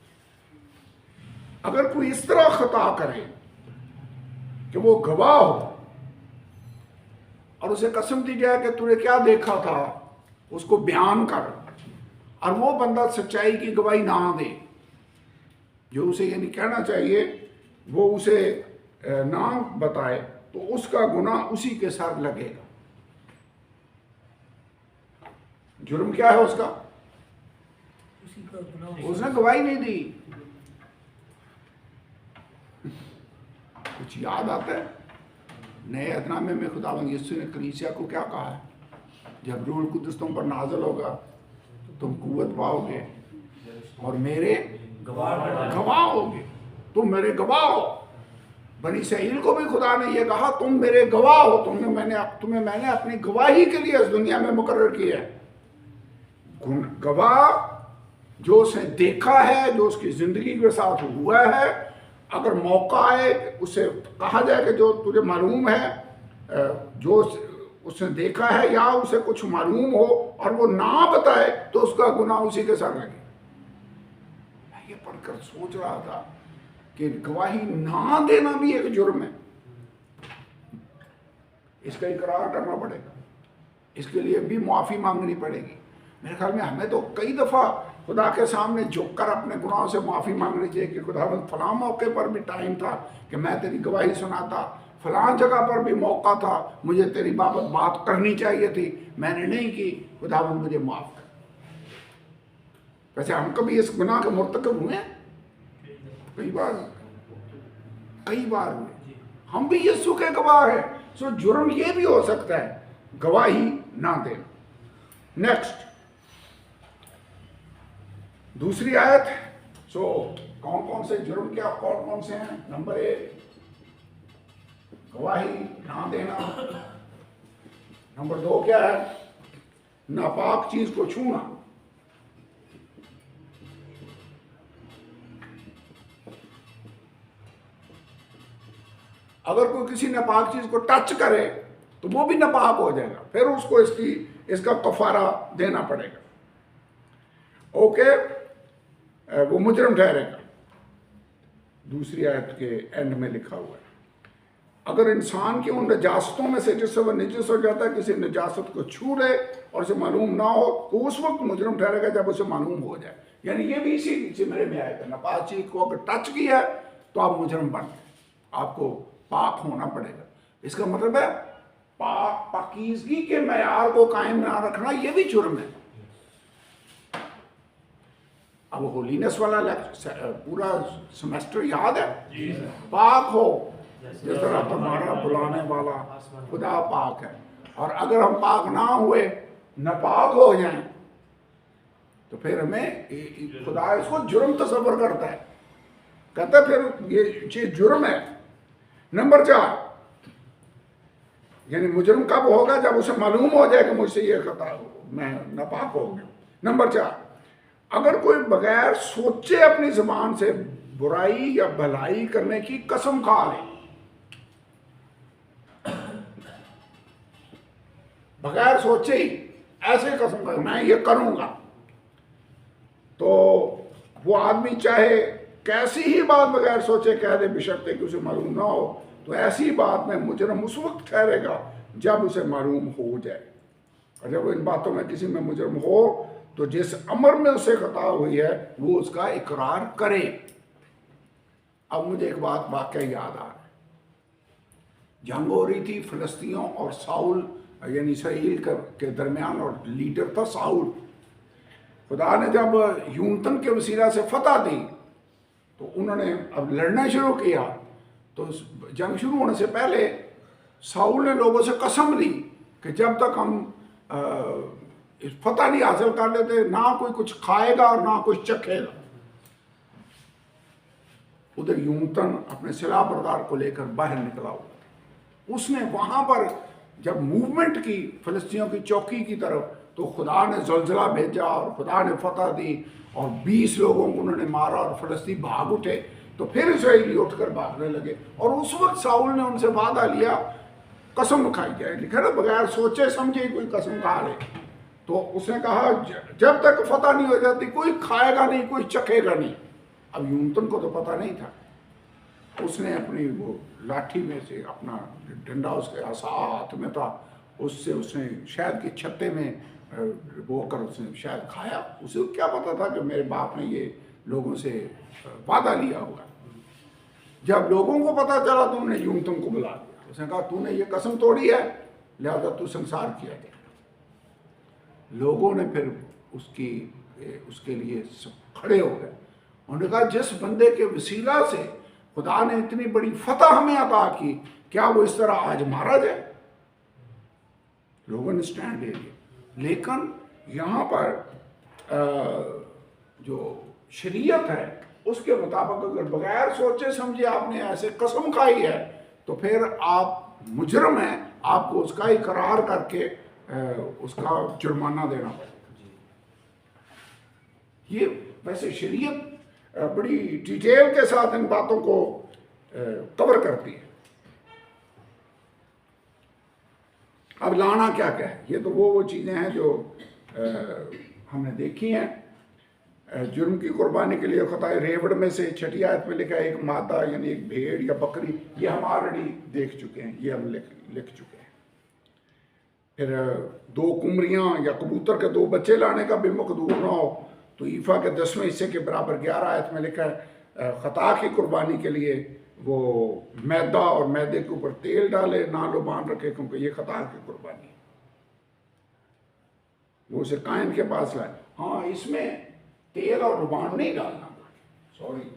S1: अगर कोई इस तरह खता करे कि वो गवाह हो और उसे कसम दी जाए कि तूने क्या देखा था, उसको बयान कर, और वो बंदा सच्चाई की गवाही ना दे, जो उसे यानी कहना चाहिए वो उसे ना बताए, तो उसका गुनाह उसी के साथ लगेगा। जुर्म क्या है उसका? उसने गवाही नहीं दी। कुछ याद आता है? नए अहदनामे में खुदावंद यीशु ने कलीसिया को क्या कहा है? जब रूह कुद्दुस तुम पर नाज़िल होगा तो तुम कुव्वत पाओगे और मेरे गवाह होगे। तुम मेरे गवाह हो। बनी इसराइल को भी खुदा ने यह कहा, तुम मेरे गवाह हो। तुम्हें मैंने अपनी गवाही के लिए इस दुनिया में मुकर्रर किया है। गवाह जो उसने देखा है, जो उसकी जिंदगी के साथ हुआ है। अगर मौका आए उसे कहा जाए कि जो तुझे मालूम है, जो उसने देखा है या उसे कुछ मालूम हो और वो ना बताए, तो उसका गुनाह उसी के साथ लगे। मैं ये पढ़कर सोच रहा था कि गवाही ना देना भी एक जुर्म है। इसका इकरार करना पड़ेगा, इसके लिए भी माफ़ी मांगनी पड़ेगी। मेरे ख्याल में हमें तो कई दफ़ा खुदा के सामने झुककर अपने गुनाहों से माफ़ी मांगनी चाहिए कि खुदा फलां मौके पर भी टाइम था कि मैं तेरी गवाही सुनाता, फलां जगह पर भी मौका था, मुझे तेरी बाबत बात करनी चाहिए थी, मैंने नहीं की, खुदावंद मुझे माफ़ कर। वैसे हम कभी इस गुनाह के मुर्तकब हुए हैं? कई बार हुए। हम भी यीशु के गवाह हैं। सो जुर्म ये भी हो सकता है गवाही ना देना। नेक्स्ट दूसरी आयत। सो कौन कौन से जुर्म क्या कौन कौन से हैं? नंबर 1 गवाही ना देना। नंबर 2 क्या है? नापाक चीज को छूना। अगर कोई किसी नापाक चीज को टच करे तो वो भी नापाक हो जाएगा, फिर उसको इसका कफारा देना पड़ेगा। ओके, वो मुजरम ठहरेगा। दूसरी आयत के एंड में लिखा हुआ है, अगर इंसान की उन नजासतों में से जिससे वह निजस हो जाता है, किसी नजासत को छू ले और उसे मालूम ना हो, तो उस वक्त मुजरम ठहरेगा जब उसे मालूम हो जाए। यानी ये भी इसी मेरे में आएगा। नापाक चीज को अगर टच किया तो आप मुजरम बन गए, आपको पाक होना पड़ेगा। इसका मतलब है पाकीज़गी के मयार को कायम ना रखना, ये भी जुर्म है। अब होलीनेस वाला पूरा सेमेस्टर याद है, पाक हो जिस तरह तुम्हारा बुलाने वाला खुदा पाक है। और अगर हम पाक ना हुए, नापाक हो जाएं, तो फिर हमें खुदा इसको जुर्म तस्वर करता है, कहता है फिर ये चीज जुर्म है। नंबर 4 यानी मुजरम कब होगा? जब उसे मालूम हो जाए कि मुझसे ये खता हो, मैं नापाक हो गया। नंबर 4 अगर कोई बगैर सोचे अपनी जुबान से बुराई या भलाई करने की कसम खा ले, बगैर सोचे ही ऐसे कसम खा मैं ये करूंगा, तो वो आदमी चाहे कैसी ही बात बगैर सोचे कह दे, बेशर्ते कि उसे मालूम ना हो, तो ऐसी बात में मुजरम उस वक्त ठहरेगा जब उसे मालूम हो जाए। और जब इन बातों में किसी में मुजरम हो तो जिस अमर में उसे खता हुई है वो उसका इकरार करे। अब मुझे एक बात वाकई याद आ रहा है, जंग हो रही थी फिलिस्तीनियों और साउल यानी इसराइल के दरमियान, और लीडर था साउल। खुदा ने जब यूनतन के वसीला से फतह दी तो उन्होंने अब लड़ना शुरू किया। तो जंग शुरू होने से पहले साउल ने लोगों से कसम ली कि जब तक हम फतह नहीं हासिल कर लेते, ना कोई कुछ खाएगा और ना कुछ चखेगा। उधर यूनतन अपने सिला बरदार को लेकर बाहर निकला हुआ। उसने वहां पर जब मूवमेंट की फिलिस्तीनियों की चौकी की तरफ, तो खुदा ने ज़लज़ला भेजा और खुदा ने फतह दी और 20 लोगों को उन्होंने मारा और फ़लस्तीनी भाग उठे। तो फिर इस्राएली उठकर भागने लगे और उस वक्त साउल ने उनसे वादा लिया, कसम खाई जाए, लिखा ना, बगैर सोचे समझे कोई कसम खा ले। तो उसने कहा जब तक फतह नहीं हो जाती कोई खाएगा नहीं, कोई चखेगा नहीं। अब यूनतन को तो पता नहीं था, उसने अपनी वो लाठी में से अपना डंडा, उसके आसा हाथ में था, उससे उसने शहद के छत्ते में वो कर उसने शायद खाया। उसे क्या पता था कि मेरे बाप ने ये लोगों से वादा लिया हुआ। जब लोगों को पता चला तो उन्होंने यूनतन को बुला दिया। उसने कहा तूने ये कसम तोड़ी है, लिहाजा तू संसार किया गया। लोगों ने फिर उसके लिए सब खड़े हो गए। उन्होंने कहा जिस बंदे के वसीला से खुदा ने इतनी बड़ी फतह हमें अता की, क्या वो इस तरह आज मारा जाए? लोगों ने स्टैंड ले लिया। लेकिन यहाँ पर जो शरीयत है उसके मुताबिक अगर बगैर सोचे समझे आपने ऐसे कसम खाई है तो फिर आप मुजरम हैं, आपको उसका इकरार करके उसका जुर्माना देना पड़ेगा। ये वैसे शरीयत बड़ी डिटेल के साथ इन बातों को कवर करती है। अब लाना क्या क्या है, ये तो वो चीज़ें हैं जो हमने देखी हैं। जुर्म की कुर्बानी के लिए खताए रेवड़ में से 6 आयत में लिखा है एक मादा यानी एक भेड़ या बकरी, ये हम ऑलरेडी देख चुके हैं, ये हम लिख चुके हैं। फिर 2 कुमरियाँ या कबूतर के 2 बच्चे लाने का भी मकदूर ना हो तो ईफा के 10वें हिस्से के बराबर 11 आयत में लिखा है खता की कुर्बानी के लिए वो मैदा और मैदे के ऊपर तेल डाले, ना लुबान रखे, क्योंकि ये खता की कुर्बानी है। वो उसे कायन के पास लाए। हाँ, इसमें तेल और लुबान नहीं डालना, सॉरी,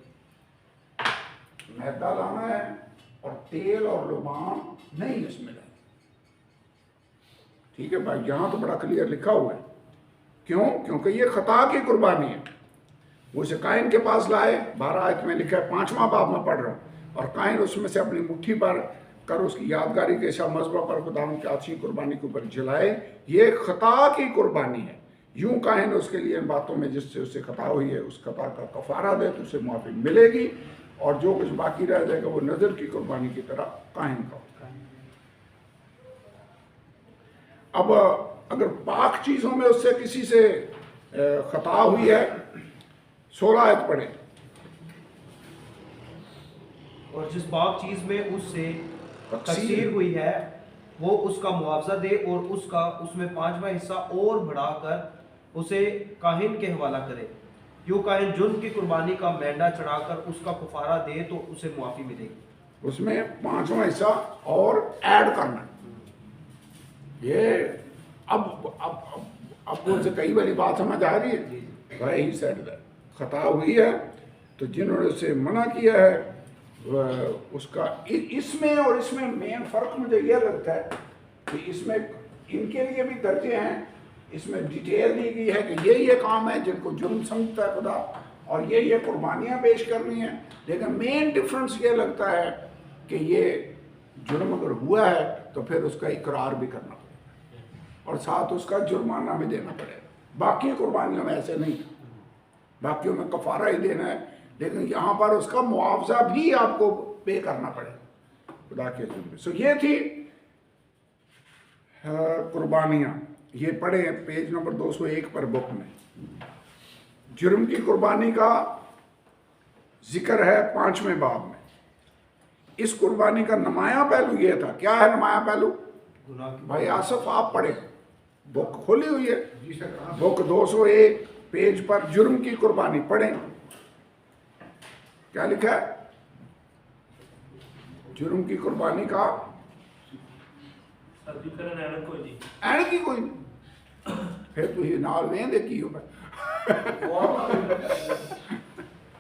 S1: मैदा लाना है और तेल और लुबान नहीं इसमें डालना। ठीक है भाई, यहाँ तो बड़ा क्लियर लिखा हुआ है। क्यों? क्योंकि ये खता की कुर्बानी है। वो उसे कायन के पास लाए, 12 आयत में लिखा है, 5वां बाब में पढ़ रहा हूँ, और कायन उसमें से अपनी मुट्ठी पर कर उसकी यादगारी के शब मज़बा पर खुदा की आछी कुर्बानी के ऊपर जलाए। ये खता की कुर्बानी है। यूं कायन उसके लिए इन बातों में जिससे उससे खता हुई है उस खता का कफारा दे तो उसे माफ़ी मिलेगी, और जो कुछ बाकी रह जाएगा वो नज़र की कुर्बानी की तरह कायन का होता है। अब अगर पाक चीज़ों में उससे किसी से खता हुई है, 16 आयत पढ़े।
S3: और जिस पाक चीज में उससे तकसीर हुई है वो उसका मुआवजा दे और उसमें 5वां हिस्सा और बढ़ाकर उसे काहिन के हवाला करे। यूं काहिन जुर्म की कुर्बानी का मेंढा चढ़ाकर उसका कफारा दे तो उसे मुआफी मिलेगी।
S1: उसमें 5वां हिस्सा और ऐड करना। ये अब उनसे कई बारी बात समझ आ रही है। भाई ही सेड दैट खता हुई है तो जिन्होंने उसे मना किया है उसका इसमें और इसमें मेन फर्क मुझे यह लगता है कि इसमें इनके लिए भी दर्जे हैं, इसमें डिटेल दी गई है कि ये काम है जिनको जुर्म समझता है खुदा, और ये कुर्बानियाँ पेश करनी है। लेकिन मेन डिफरेंस ये लगता है कि ये जुर्म अगर हुआ है तो फिर उसका इकरार भी करना पड़ेगा और साथ उसका जुर्माना भी देना पड़ेगा। बाकी कुर्बानियों में ऐसे नहीं, बाकियों में कफारा ही देना है, लेकिन यहाँ पर उसका मुआवजा भी आपको पे करना पड़ेगा खुदा के जुर्म। सो ये थी कुर्बानियाँ। ये पढ़े पेज नंबर 201 पर बुक में। जुर्म की कुर्बानी का जिक्र है 5वें बाब में। इस कुर्बानी का नुमाया पहलू ये था। क्या है नुमाया पहलू? भाई आसफ आप पढ़े, बुक खोली हुई है, बुक 201 पेज पर जुर्म की कुर्बानी पढ़ें। क्या लिखा है? जुर्म की कुर्बानी का ऐड की कोई नहीं, फिर तो ये नाल वें देखी हो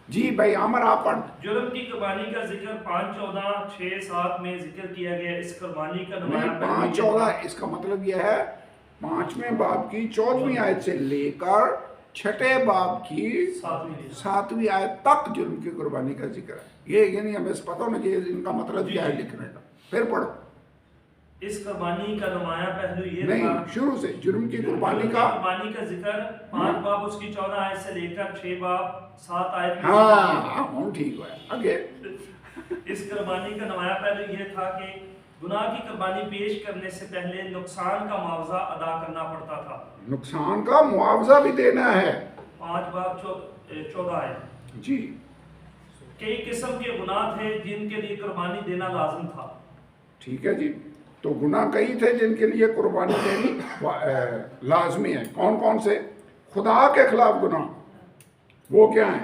S1: जी भाई अमर आप पढ़।
S4: जुर्म की कुर्बानी का जिक्र 5, 14, 6, 7 में जिक्र किया गया। इस कुर्बानी का नुमाया
S1: 5, 14 इसका मतलब यह है 5वें बाब की 14वीं आयत से लेकर 6ठे बाब की 7वीं आयत तक जुर्म की कुर्बानी का जिक्र है। ये नहीं हमें पता होना चाहिए इनका मतलब क्या है लिखने का। फिर पढ़ो।
S4: इस कुर्बानी का नुमाया पहलू ये
S1: नहीं,
S4: था,
S1: शुरू से जुर्म की कुर्बानी का।
S4: कुर्बानी का जिक्र 5 बाब उसकी 14 आयत से लेकर 6 बाब 7 आयत में
S1: हाँ ठीक है। आगे
S4: इस कुर्बानी का नुमाया पहलू ये था कि गुनाह की कुर्बानी पेश करने से पहले नुकसान का मुआवजा अदा करना पड़ता था।
S1: नुकसान का मुआवजा भी देना है।
S4: 5 बाब 14 आयत।
S1: जी,
S4: कई किस्म के गुनाह थे जिनके लिए कुर्बानी देना लाजिम था।
S1: ठीक है जी। तो गुनाह कई थे जिनके लिए कुर्बानी देनी लाजमी है। कौन कौन से? खुदा के खिलाफ गुनाह, वो क्या है?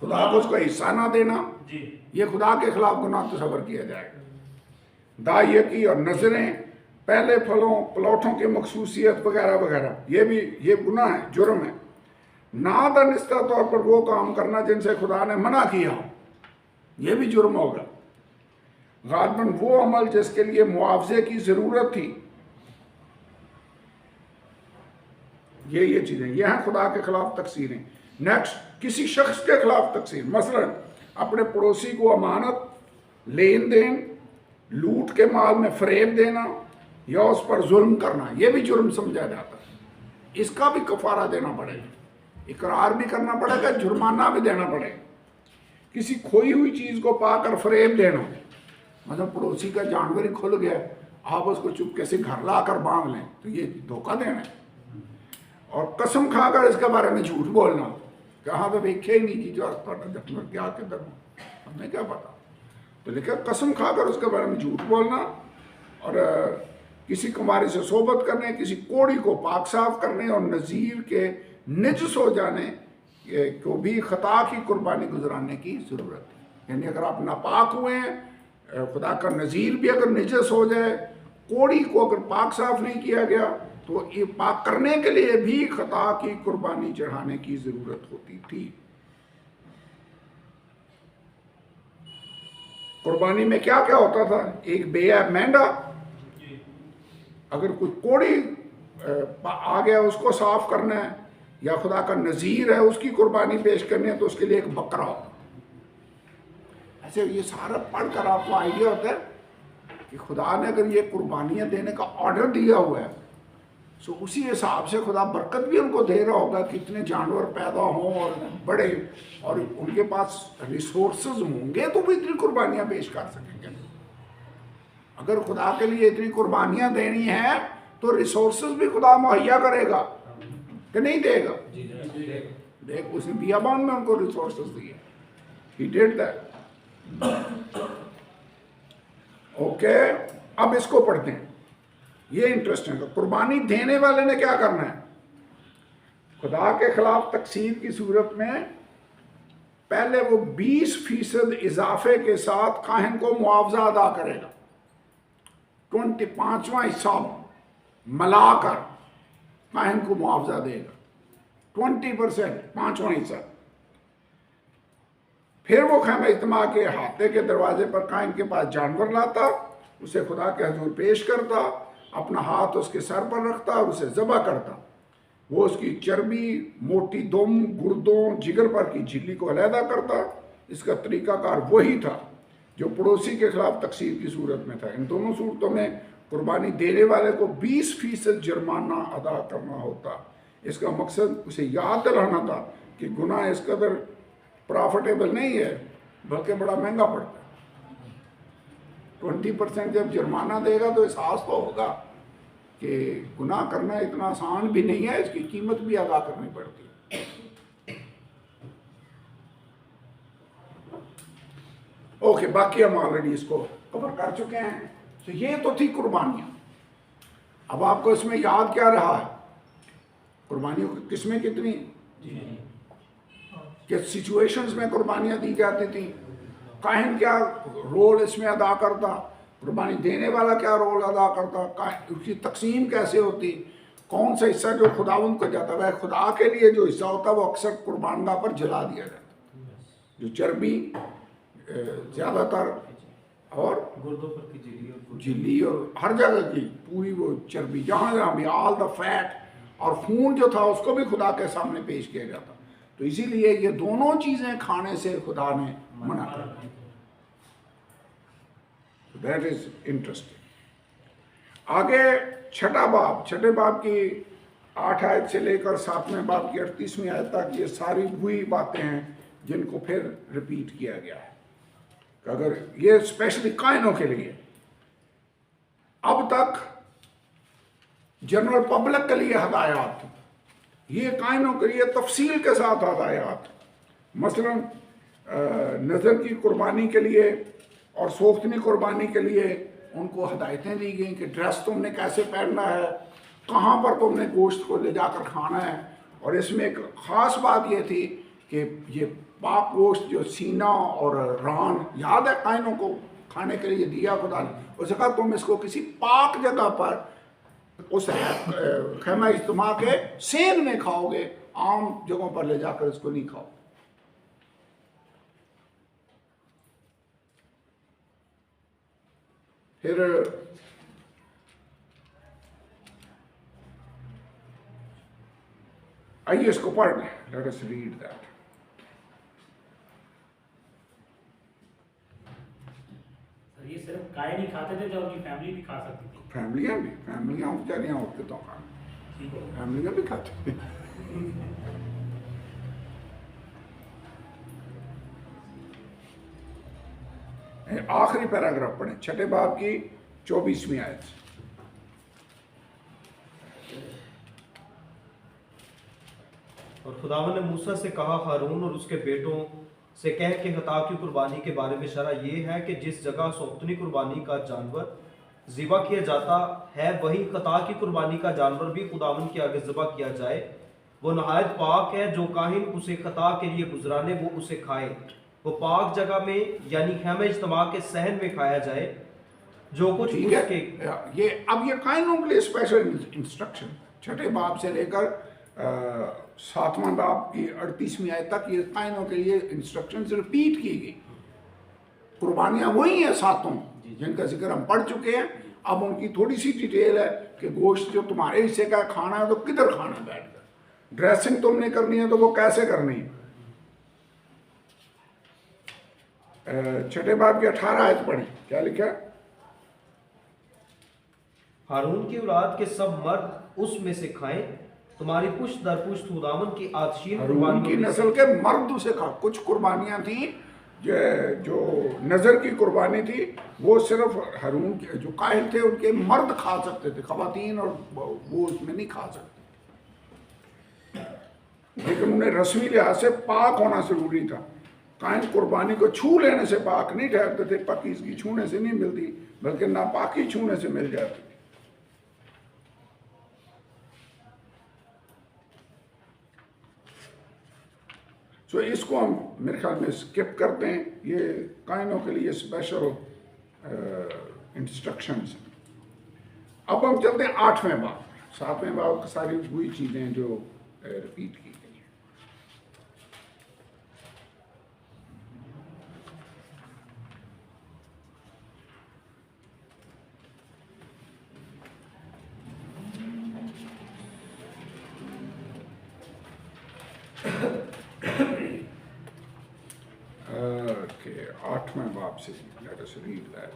S1: खुदा को उसका हिस्सा ना देना,
S4: जी,
S1: ये खुदा के खिलाफ गुनाह तस्वर किया जाएगा। दायकी और नजरें, पहले फलों प्लॉटों की मखसूसियत वगैरह वगैरह, ये गुनाह है, जुर्म है। नादानिस्ता तौर पर वो काम करना जिनसे खुदा ने मना किया हो, ये भी जुर्म होगा। गालिबन वो अमल जिसके लिए मुआवजे की जरूरत थी, ये चीजें, ये हैं खुदा के खिलाफ तकसीरें। नेक्स्ट, किसी शख्स के खिलाफ तकसीर, मसलन अपने पड़ोसी को अमानत, लेन देन, लूट के माल में फरेब देना या उस पर जुल्म करना, ये भी जुर्म समझा जाता है। इसका भी कफारा देना पड़ेगा, इकरार भी करना पड़ेगा, जुर्माना भी देना पड़ेगा। किसी खोई हुई चीज को पाकर फरेब देना, मतलब पड़ोसी का जानवर ही खुल गया, आप उसको चुपके से घर लाकर बांध लें, तो ये धोखा देना है। और कसम खाकर इसके बारे में झूठ बोलना, कहाँ तो देखे ही नहीं कि जो क्या किधर, हमें क्या पता। तो लिखा कसम खाकर उसके बारे में झूठ बोलना, और किसी कुमारी से सोबत करने, किसी कोड़ी को पाक साफ करने और नज़ीर के निजस हो जाने को भी खता की कुर्बानी गुजराने की ज़रूरत है। यानी अगर आप नापाक हुए हैं, खुदा का नज़ीर भी अगर निजस हो जाए, कोड़ी को अगर पाक साफ नहीं किया गया, तो ये पाक करने के लिए भी खता की कुर्बानी चढ़ाने की ज़रूरत होती थी। कुर्बानी में क्या क्या होता था? एक बेऐब मेंढा, अगर कोई कोड़ी आ गया उसको साफ करना है, या खुदा का नज़ीर है उसकी कुर्बानी पेश करनी है, तो उसके लिए एक बकरा होता। ऐसे ये सारा पढ़कर आपको आइडिया होता है कि खुदा ने अगर ये कुर्बानियाँ देने का ऑर्डर दिया हुआ है, तो उसी हिसाब से खुदा बरकत भी उनको दे रहा होगा कि इतने जानवर पैदा हों और बड़े, और उनके पास रिसोर्सेज होंगे तो वो इतनी कुर्बानियाँ पेश कर सकेंगे। अगर खुदा के लिए इतनी कुर्बानियाँ देनी है तो रिसोर्सेज भी खुदा मुहैया करेगा कि नहीं देगा? देख, उसने बियाबान में उनको रिसोर्सेज दिए। He did that. ओके, अब इसको पढ़ते हैं, ये इंटरेस्टिंग है। कुर्बानी देने वाले ने क्या करना है? खुदा के खिलाफ तकसीर की सूरत में पहले वो 20% इजाफे के साथ काहिन को मुआवजा अदा करेगा। 25वां हिस्सा मिलाकर काहिन को मुआवजा देगा, 20%, 5वां हिस्सा। फिर वो खैमा इज्तिमा के हाथे के दरवाजे पर काहिन के पास जानवर लाता, उसे खुदा के हजूर पेश करता, अपना हाथ उसके सर पर रखता और उसे ज़बह करता। वो उसकी चर्बी, मोटी दुम, गुर्दों, जिगर पर की झिल्ली को अलहदा करता। इसका तरीकाकार वही था जो पड़ोसी के खिलाफ तकसीर की सूरत में था। इन दोनों सूरतों में कुर्बानी देने वाले को 20% जुर्माना अदा करना होता। इसका मकसद उसे याद दिलाना था कि गुनाह इस कदर प्रॉफिटेबल नहीं है, बल्कि बड़ा महंगा पड़ता है। 20% जब जुर्माना देगा तो एहसास तो होगा कि गुनाह करना इतना आसान भी नहीं है, इसकी कीमत भी अदा करनी पड़ती है। ओके, बाकी हम ऑलरेडी इसको कवर कर चुके हैं। तो ये तो थी कुर्बानियाँ। अब आपको इसमें याद क्या रहा है? कुर्बानियों की किस्में कितनी, किस सिचुएशंस में कुर्बानियाँ दी जाती थी, काहिन क्या रोल इसमें अदा करता, कुर्बानी देने वाला क्या रोल अदा करता, उसकी तकसीम कैसे होती, कौन सा हिस्सा जो खुदावंद को जाता, वह खुदा के लिए जो हिस्सा होता वो अक्सर कुर्बानगाह पर जला दिया जाता। जो चर्बी ज़्यादातर और
S3: गुर्दों पर की
S1: झिल्ली और हर जगह की पूरी वो चर्बी, जहाँ जहाँ भी ऑल द फैट, और खून जो था उसको भी खुदा के सामने पेश किया जाता। तो इसीलिए ये दोनों चीज़ें खाने से खुदा ने मना कर दी। That is interesting. आगे छठा बाब, छठे बाब की 8 आयत से लेकर 7वें बाब की 38वीं आयत तक ये सारी वही बातें हैं जिनको फिर रिपीट किया गया है कि अगर ये स्पेशली कायनों के लिए, अब तक जनरल पब्लिक के लिए हदायत, ये कायनों के लिए तफसील के साथ हदायत, मसलन नज़र की कुर्बानी के लिए और सोख्तनी कुर्बानी के लिए उनको हदायतें दी गई कि ड्रेस तुमने कैसे पहनना है, कहाँ पर तुमने गोश्त को ले जाकर खाना है। और इसमें एक ख़ास बात ये थी कि ये पाक गोश्त जो सीना और रान, याद है कायनों को खाने के लिए दिया खुदा ने, उसने कहा तुम इसको किसी पाक जगह पर उस खैमा इज्तिमा के सेन में खाओगे, आम जगहों पर ले जाकर इसको नहीं खाओ। फिर आइए इसको पढ़ लें, लेट अस रीड दैट।
S5: ये सिर्फ गाय नहीं खाते थे, जो उनकी फैमिली भी खा सकती थी।
S1: फैमिलियां बेचारियां होते तो
S5: ठीक है।
S1: फैमिलियां भी खाते थे। आखिरी पैराग्राफ पढ़ें, छठे बाब की 24वीं आयत।
S3: और खुदावन ने मूसा से कहा, हारून और उसके बेटों से कह के खताब की कुर्बानी के बारे में शरा ये है कि जिस जगह सोख्तनी कुर्बानी का जानवर ज़िबा किया जाता है, वही खता की कुर्बानी का जानवर भी खुदावन के आगे ज़िबा किया जाए। वो नहायत पाक है, जो काहिन उसे खता के लिए गुजराने वो उसे खाए। वो पाक जगह में यानी खैमे इज्तिमा के सहन में खाया जाए। जो कुछ
S1: ठीक है,
S3: उसके
S1: ये अब ये कायनों के लिए स्पेशल इंस्ट्रक्शन, छठे बाब से लेकर 7वां बाब की 38वीं आयत तक ये कायनों के लिए इंस्ट्रक्शन रिपीट की गई। कुर्बानियाँ वही हैं सातों जिनका जिक्र हम पढ़ चुके हैं। अब उनकी थोड़ी सी डिटेल है कि गोश्त जो तुम्हारे हिस्से का खाना है तो किधर खाना है बैठकर, ड्रेसिंग तुमने करनी है तो वो कैसे करनी है। छठे बाब की 18 आयत पढ़ी, क्या लिखा है?
S3: हारून की औलाद के सब मर्द उसमें से खाएं, तुम्हारी पुश्त दर पुश्त खुदावन की आतशीन
S1: हारून
S3: कुर्बानियों
S1: की
S3: में से
S1: नस्ल के मर्द उसे खा। कुछ कुर्बानियाँ थी जो नज़र की कुर्बानी थी वो सिर्फ हारून के जो काहिल थे उनके मर्द खा सकते थे, खवातीन और वो उसमें नहीं खा सकते। लेकिन उन्हें रस्मी लिहाज से पाक होना जरूरी था। काहिल कुर्बानी को छू लेने से पाक नहीं ठहरते थे, पाकीज़गी छूने से नहीं मिलती बल्कि नापाकी छूने से मिल जाती। सो इसको हम मेरे ख्याल में स्किप करते हैं, ये कायनों के लिए स्पेशल इंस्ट्रक्शंस। अब हम चलते हैं 8वें बाब। 7वें बाब की सारी वही चीज़ें जो रिपीट की गई हैं। ओके, 8वें बाब से लेट अस रीड दैट।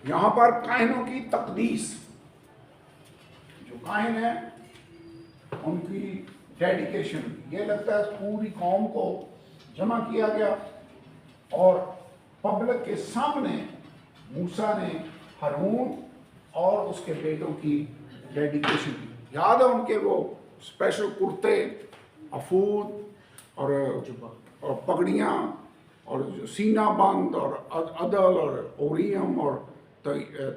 S1: यहाँ पर काहिनों की तकदीस, जो काहिन है उनकी डेडिकेशन, ये लगता है पूरी कौम को जमा किया गया और पब्लिक के सामने मूसा ने हारून और उसके बेटों की डेडिकेशन की। याद है उनके वो स्पेशल कुर्ते, अफूद और पगड़ियाँ और जो सीना बंद और अदल और ओरियम और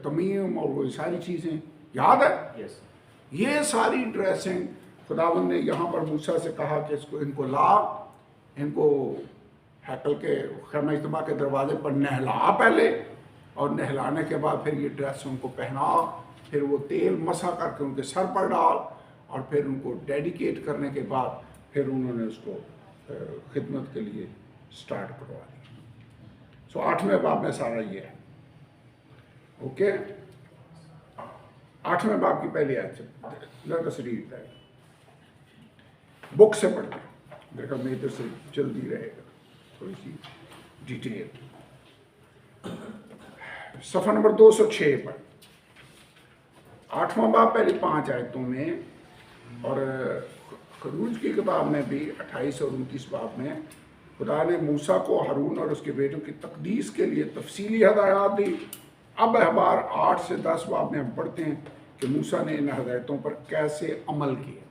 S1: तमीम और वो सारी चीज़ें याद है।
S3: यस।
S1: ये सारी ड्रेसिंग खुदावंद ने यहाँ पर मूसा से कहा कि इनको ला, इनको हैकल के खैमा इज्तिमा के दरवाजे पर नहला पहले, और नहलाने के बाद फिर ये ड्रेस उनको पहना, फिर वो तेल मसा करके उनके सर पर डाल, और फिर उनको डेडिकेट करने के बाद फिर उन्होंने उसको खिदमत के लिए स्टार्ट करवा दी। सो 8वें बाब में सारा ये है। ओके, 8वें बाब की पहली आयत से let us read that. Book से पढ़ते हैं, देखो मैं इधर से जल्दी रहेगा, थोड़ी सी डिटेल। सफ़ा नंबर 206 पर 8वां बाब पहली 5 आयतों में और खरूज की किताब में भी 28 और 29 बाब में खुदा ने मूसा को हारून और उसके बेटों की तकदीस के लिए तफसीली हदायत दी। अब अखबार 8 से 10 बाब में हम पढ़ते हैं कि मूसा ने इन हदायतों पर कैसे अमल किया।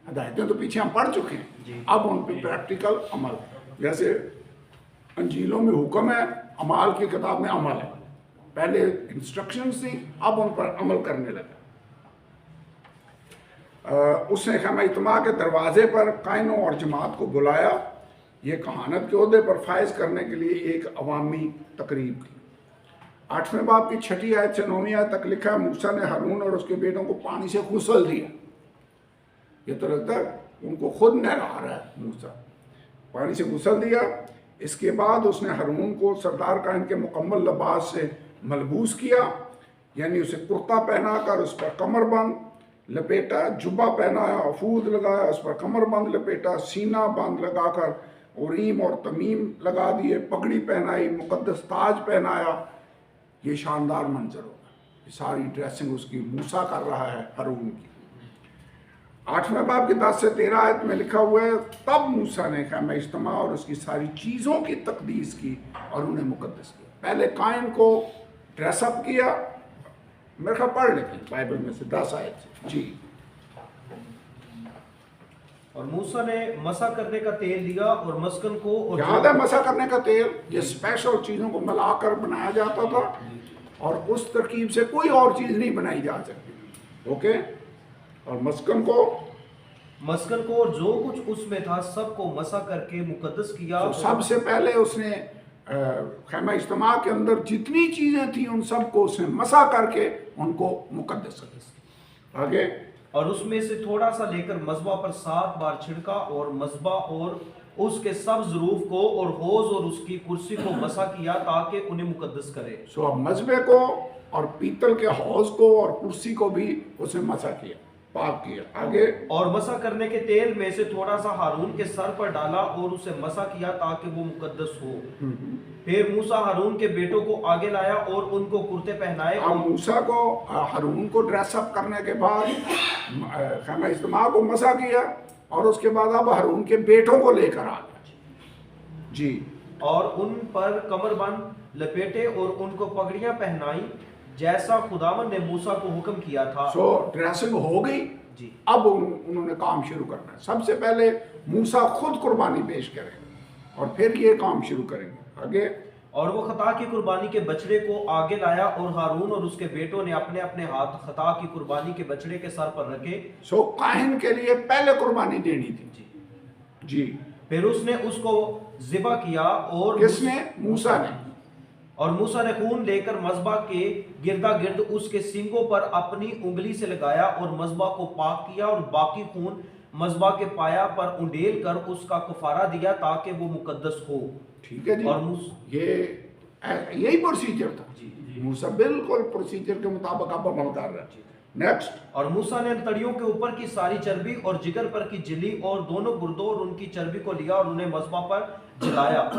S1: हदायतें तो पीछे हम पढ़ चुके हैं, अब उन पर प्रैक्टिकल अमल। जैसे अंजीलों में हुक्म है, अमाल की किताब में अमल है। पहले इंस्ट्रक्शंस थी, अब उन पर अमल करने लगा। उसने खैमा इज्तिमा के दरवाजे पर कायनों और जमात को बुलाया। ये कहानत के ओहदे पर फायज करने के लिए एक अवामी तकरीब थी। 8वें बाब की 6ठी आयत से 9वीं आयत तक लिखा है, मूसा ने हारून और उसके बेटों को पानी से गुसल दिया। ये तो लगता है उनको खुद नहला रहा है मूसा, पानी से गुसल दिया। इसके बाद उसने हारून को सरदार कायन के मुकम्मल लिबास से मलबूस किया, यानी उसे कुर्ता पहनाकर उस पर कमरबंद लपेटा, जुब्बा पहनाया, अफूद लगाया, उस पर कमरबंद लपेटा, सीना बंद लगाकर उरीम और तमीम लगा दिए, पगड़ी पहनाई, मुकद्दस ताज पहनाया। ये शानदार मंजर होगा। ये सारी ड्रेसिंग उसकी मूसा कर रहा है हारून की। 8वें बाब की 10 से 13 आयत में लिखा हुआ है, तब मूसा ने खैमा इज्तिमा और उसकी सारी चीज़ों की तकदीस की और उन्हें मुकद्दस किया। पहले कायन को ड्रेसअप किया, मेरे ख्याल पढ़ लेते हैं बाइबल में से 10 आयत से जी।
S3: और मूसा ने मसा करने का तेल लिया और मस्कन को और
S1: याद है मसा करने का तेल, ये स्पेशल चीज़ों को मिलाकर बनाया जाता था और उस तरकीब से कोई और चीज़ नहीं बनाई जा सकती। ओके, और मस्कन को
S3: और जो कुछ उसमें था सबको मसा करके मुकद्दस किया।
S1: तो सबसे पहले उसने खैमा इज्तिमा के अंदर जितनी चीज़ें थी उन सबको उसने मसा करके उनको मुकद्दस किया। आगे,
S3: और उसमें से थोड़ा सा लेकर मज़बा पर 7 बार छिड़का और मज़बा और उसके सब ज़रूफ को और हौज और उसकी कुर्सी को मसा किया ताकि उन्हें मुकद्दस करे।
S1: सो अब मजबे को और पीतल के हौज को और कुर्सी को भी उसने मसा किया, पाक किया। आगे,
S3: और मसा करने के तेल में से थोड़ा सा हारून के सर पर डाला और उसे मसा किया ताकि वो मुकद्दस हो। फिर मूसा हारून के बेटों को आगे लाया और उनको कुर्ते पहनाए।
S1: अब मूसा को हारून को ड्रेसअप करने के बाद खैमा इज्तिमा को मसा किया और उसके बाद अब हारून के बेटों को लेकर आ गया जी।
S3: और उन पर कमरबंद लपेटे और उनको पगड़ियां पहनाई जैसा खुदावन ने मूसा को हुक्म किया था।
S1: सो ड्रेसिंग हो गई
S3: जी।
S1: अब उन्होंने काम शुरू करना है। सबसे पहले मूसा खुद कुर्बानी पेश करेंगे और फिर ये काम शुरू करेंगे। आगे,
S3: और वो खता की कुर्बानी के बछड़े को आगे लाया और हारून और उसके बेटों ने अपने अपने हाथ खता की कुर्बानी के बछड़े के सर पर रखे।
S1: सो काहिन के लिए पहले कुर्बानी देनी थी जी।
S3: फिर उसने उसको ज़िबा किया और
S1: किसने? मूसा ने।
S3: और मूसा ने खून लेकर मज़बा के गिरदा गिर्द उसके सींगों पर अपनी उंगली से लगाया और मज़बा को पाक किया और बाकी खून मज़बा के पाया पर उंडेल कर उसका कफारा दिया ताकि वो मुकद्दस हो।
S1: ठीक है जी।
S3: और
S1: यही प्रोसीजर था
S3: जी।
S1: मूसा बिल्कुल प्रोसीजर के मुताबिक अब अमल कर रहा है। नेक्स्ट,
S3: और मूसा ने तड़ियों के ऊपर की सारी चर्बी और जिगर पर की झिल्ली और दोनों गुर्दों और उनकी चर्बी को लिया और उन्हें मज़बा पर जलाया।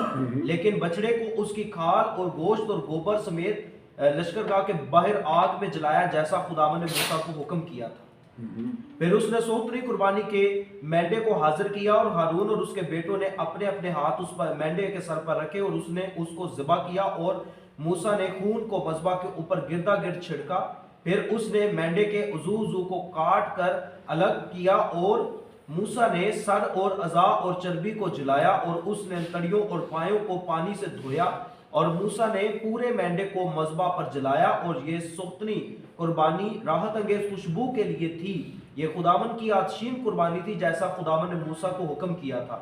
S3: लेकिन बछड़े को उसकी खाल और गोश्त और गोबर समेत लश्करगाह के बाहर आग में जलाया जैसा खुदावन ने मूसा को हुक्म किया था। फिर उसने सोतरी कुर्बानी के मेंढे को हाजिर किया और हारून और उसके बेटों ने अपने अपने हाथ उस पर मेंढे के सर पर रखे और उसने उसको ज़िबा किया और मूसा ने खून को मज़बा के ऊपर गिरदा गिर्द छिड़का। फिर उसने मेंढे के उज़ू को काट कर अलग किया और मूसा ने सर और अज़ा और चर्बी को जलाया और उसने तड़ियों और पायों को पानी से धोया और मूसा ने पूरे मेंढे को मज़बा पर जलाया। और ये सोतनी कुर्बानी राहत अंगेज खुशबू के लिए थी। ये खुदावन की आतशीन कुर्बानी थी जैसा खुदावन ने मूसा को हुक्म किया था।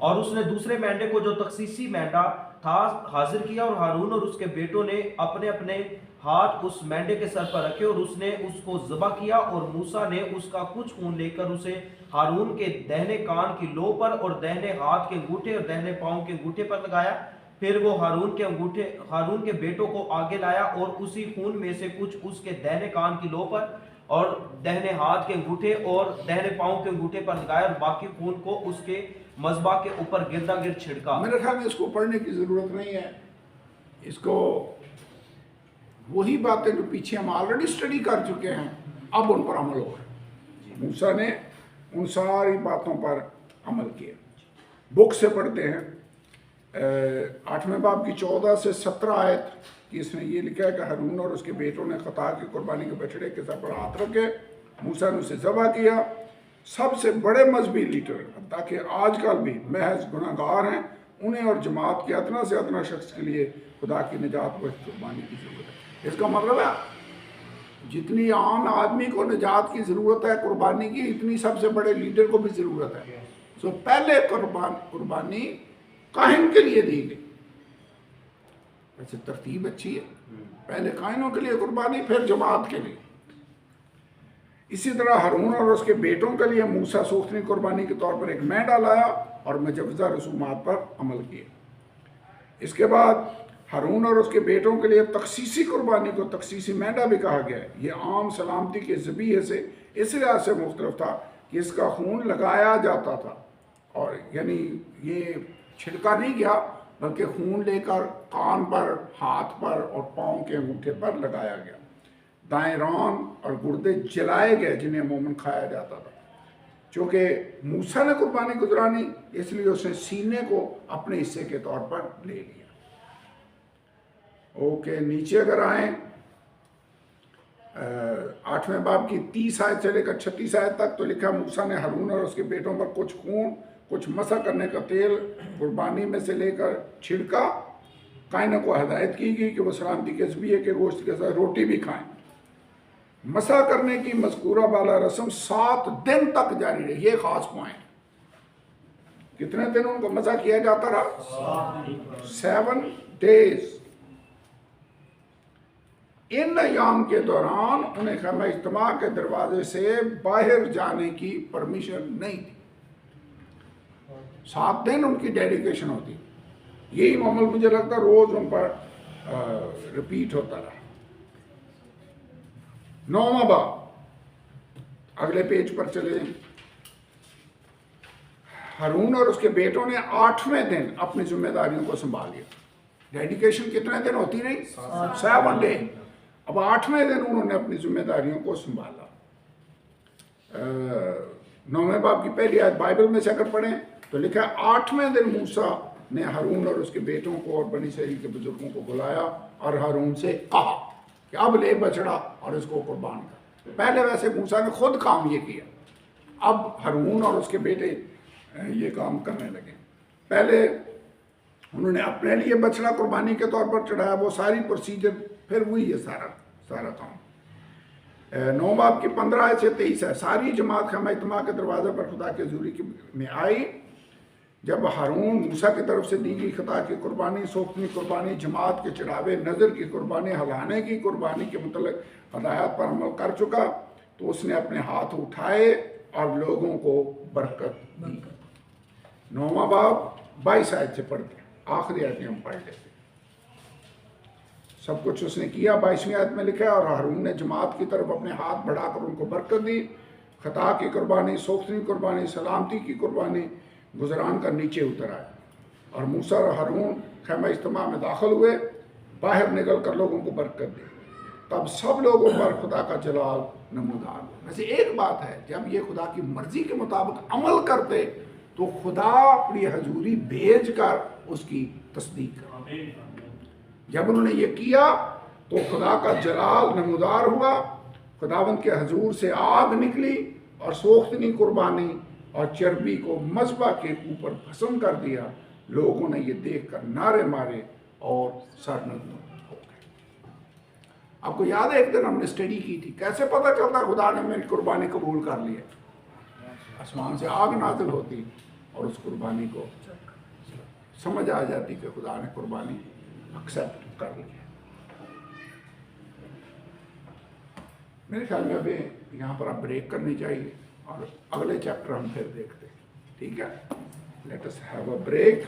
S3: और उसने दूसरे मेंढे को जो तखसीसी मेंढा था हाजिर किया और हारून और उसके बेटों ने अपने अपने हाथ उस मेंढे के सर पर रखे और उसने उसको ज़बा किया। और मूसा ने उसका कुछ खून लेकर उसे हारून के दाहिने कान की लो पर और दाहिने हाथ के अंगूठे और दाहिने पांव के अंगूठे पर लगाया। फिर वो हारून के बेटों को आगे लाया और उसी खून में से कुछ उसके दाहिने कान की लो पर और दाहिने हाथ के अंगूठे और दाहिने पांव के अंगूठे पर लगाया और बाकी खून को उसके मज़बा के ऊपर गिरदा गिर्द छिड़का।
S1: मेरे ख्याल में इसको पढ़ने की ज़रूरत नहीं है। इसको वही बातें जो पीछे हम ऑलरेडी स्टडी कर चुके हैं अब उन पर अमल हो रहा है। मूसा ने उन सारी बातों पर अमल किया। बुक से पढ़ते हैं 8वें बाब की 14 से 17 आयत कि इसमें ये लिखा है कि हारून और उसके बेटों ने खता की कुर्बानी के बछड़े के सर पर हाथ रखे, मूसा ने उसे ज़बह किया। सबसे बड़े मजहबी लीडर ताकि आजकल भी महज गुनाहगार हैं, उन्हें और जमात के अदना से अदना शख्स के लिए खुदा की निजात व कुर्बानी की ज़रूरत है। इसका मतलब है जितनी आम आदमी को निजात की ज़रूरत है कुर्बानी की, इतनी सबसे बड़े लीडर को भी ज़रूरत है। सो पहले कुर्बानी काहिन के लिए दी गई। वैसे तरतीब अच्छी है, पहले काहिनों के लिए कुर्बानी, फिर जमात के लिए। इसी तरह हारून और उसके बेटों के लिए मूसा सूखनी कुर्बानी के तौर पर एक मेंढा लाया और मुजव्वज़ा रसूमात पर अमल किया। इसके बाद हारून और उसके बेटों के लिए तखसीसी कुर्बानी को तखसीसी मेंढा भी कहा गया है। ये आम सलामती के ज़बीहे से इस लिहाज से मुख्तलिफ था कि इसका खून लगाया जाता था, और यानी ये छिड़का नहीं गया बल्कि खून लेकर कान पर, हाथ पर और पाँव के अंगूठे पर लगाया गया। दाएं रान और गुर्दे जलाए गए जिन्हें अमूमन खाया जाता था। चूँकि मूसा ने कुर्बानी गुजरानी इसलिए उसने सीने को अपने हिस्से के तौर पर ले लिया। ओके, नीचे अगर आए 8वें बाब की 30 आयत से लेकर 36 आयत तक तो लिखा मूसा ने हारून और उसके बेटों पर कुछ खून, कुछ मसा करने का तेल कुर्बानी में से लेकर छिड़का। कायनों को हदायत की गई कि वह सलामती के ज़बीहे के गोश्त के साथ रोटी भी खाएं। मसा करने की मज़कूरा वाला रस्म 7 दिन तक जारी रही। ये खास पॉइंट, कितने दिन उनको मसा किया जाता रहा? 7 डेज। इन अयाम के दौरान उन्हें खैमा इज्तिमा के दरवाजे से बाहर जाने की परमिशन नहीं थी। 7 दिन उनकी डेडिकेशन होती। यही मामल मुझे लगता रोज उन पर रिपीट होता रहा। 9वां बाब, अगले पेज पर चले। हारून और उसके बेटों ने 8वें दिन अपनी जिम्मेदारियों को संभाल लिया। डेडिकेशन कितने दिन होती रही? 7 डे। अब 8वें दिन उन्होंने अपनी जिम्मेदारियों को संभाला। 9वें बाब की पहली आयत बाइबल में से अगर पढ़ें तो लिखा है 8वें दिन मूसा ने हारून और उसके बेटों को और बनी इसराइल के बुजुर्गों को बुलाया और हारून से कहा कि अब ले बछड़ा और इसको कुर्बान कर। पहले वैसे मूसा ने खुद काम ये किया, अब हारून और उसके बेटे ये काम करने लगे। पहले उन्होंने अपने लिए बछड़ा कुर्बानी के तौर पर चढ़ाया, वो सारी प्रोसीजर फिर वही है, सारा काम। 9 बाब की 15 से 23 है। सारी जमात खैमा इज्तिमा के दरवाजे पर खुदा के हुजूरी में आई। जब हारून मूसा की तरफ से दी गई खता की कुर्बानी, सोखनी कुर्बानी, जमात के चढ़ावे, नज़र की कुर्बानी, हलाने की कुर्बानी के मुतल्लिक़ हदायत पर अमल कर चुका तो उसने अपने हाथ उठाए और लोगों को बरकत दी। 9वां बाब 22 आयत से पढ़ते हैं, आखिरी आयत हम पढ़ लेते हैं। सब कुछ उसने किया। 22वीं आयत में लिखा है और हारून ने जमात की तरफ अपने हाथ बढ़ाकर उनको बरकत दी। खता की कुर्बानी, सोखनी कुर्बानी, सलामती की कुर्बानी गुजरान कर नीचे उतर आए और मूसा और हारून खैमा इज्तिमा में दाखिल हुए, बाहर निकल कर लोगों को बरकत दी। तब सब लोगों पर खुदा का जलाल नमूदार हुआ। वैसे एक बात है, जब ये खुदा की मर्जी के मुताबिक अमल करते तो खुदा अपनी हजूरी भेज कर उसकी तस्दीक कर। जब उन्होंने ये किया तो खुदा का जलाल नमूदार हुआ। खुदावंद के हजूर से आग निकली और सोख्तनी कुर्बानी और चर्बी को मज़बा के ऊपर भस्म कर दिया। लोगों ने ये देखकर नारे मारे और सरनगुन हो गए। आपको याद है एक दिन हमने स्टडी की थी, कैसे पता चलता खुदा ने मेरी कुर्बानी कबूल कर लिया? आसमान से आग नाजिल होती और उस कुर्बानी को समझ आ जाती कि खुदा ने कुर्बानी एक्सेप्ट कर लिया। मेरे ख्याल में अभी यहाँ पर आप ब्रेक करनी चाहिए और अगले चैप्टर हम फिर देखते हैं। ठीक है, let us have a break.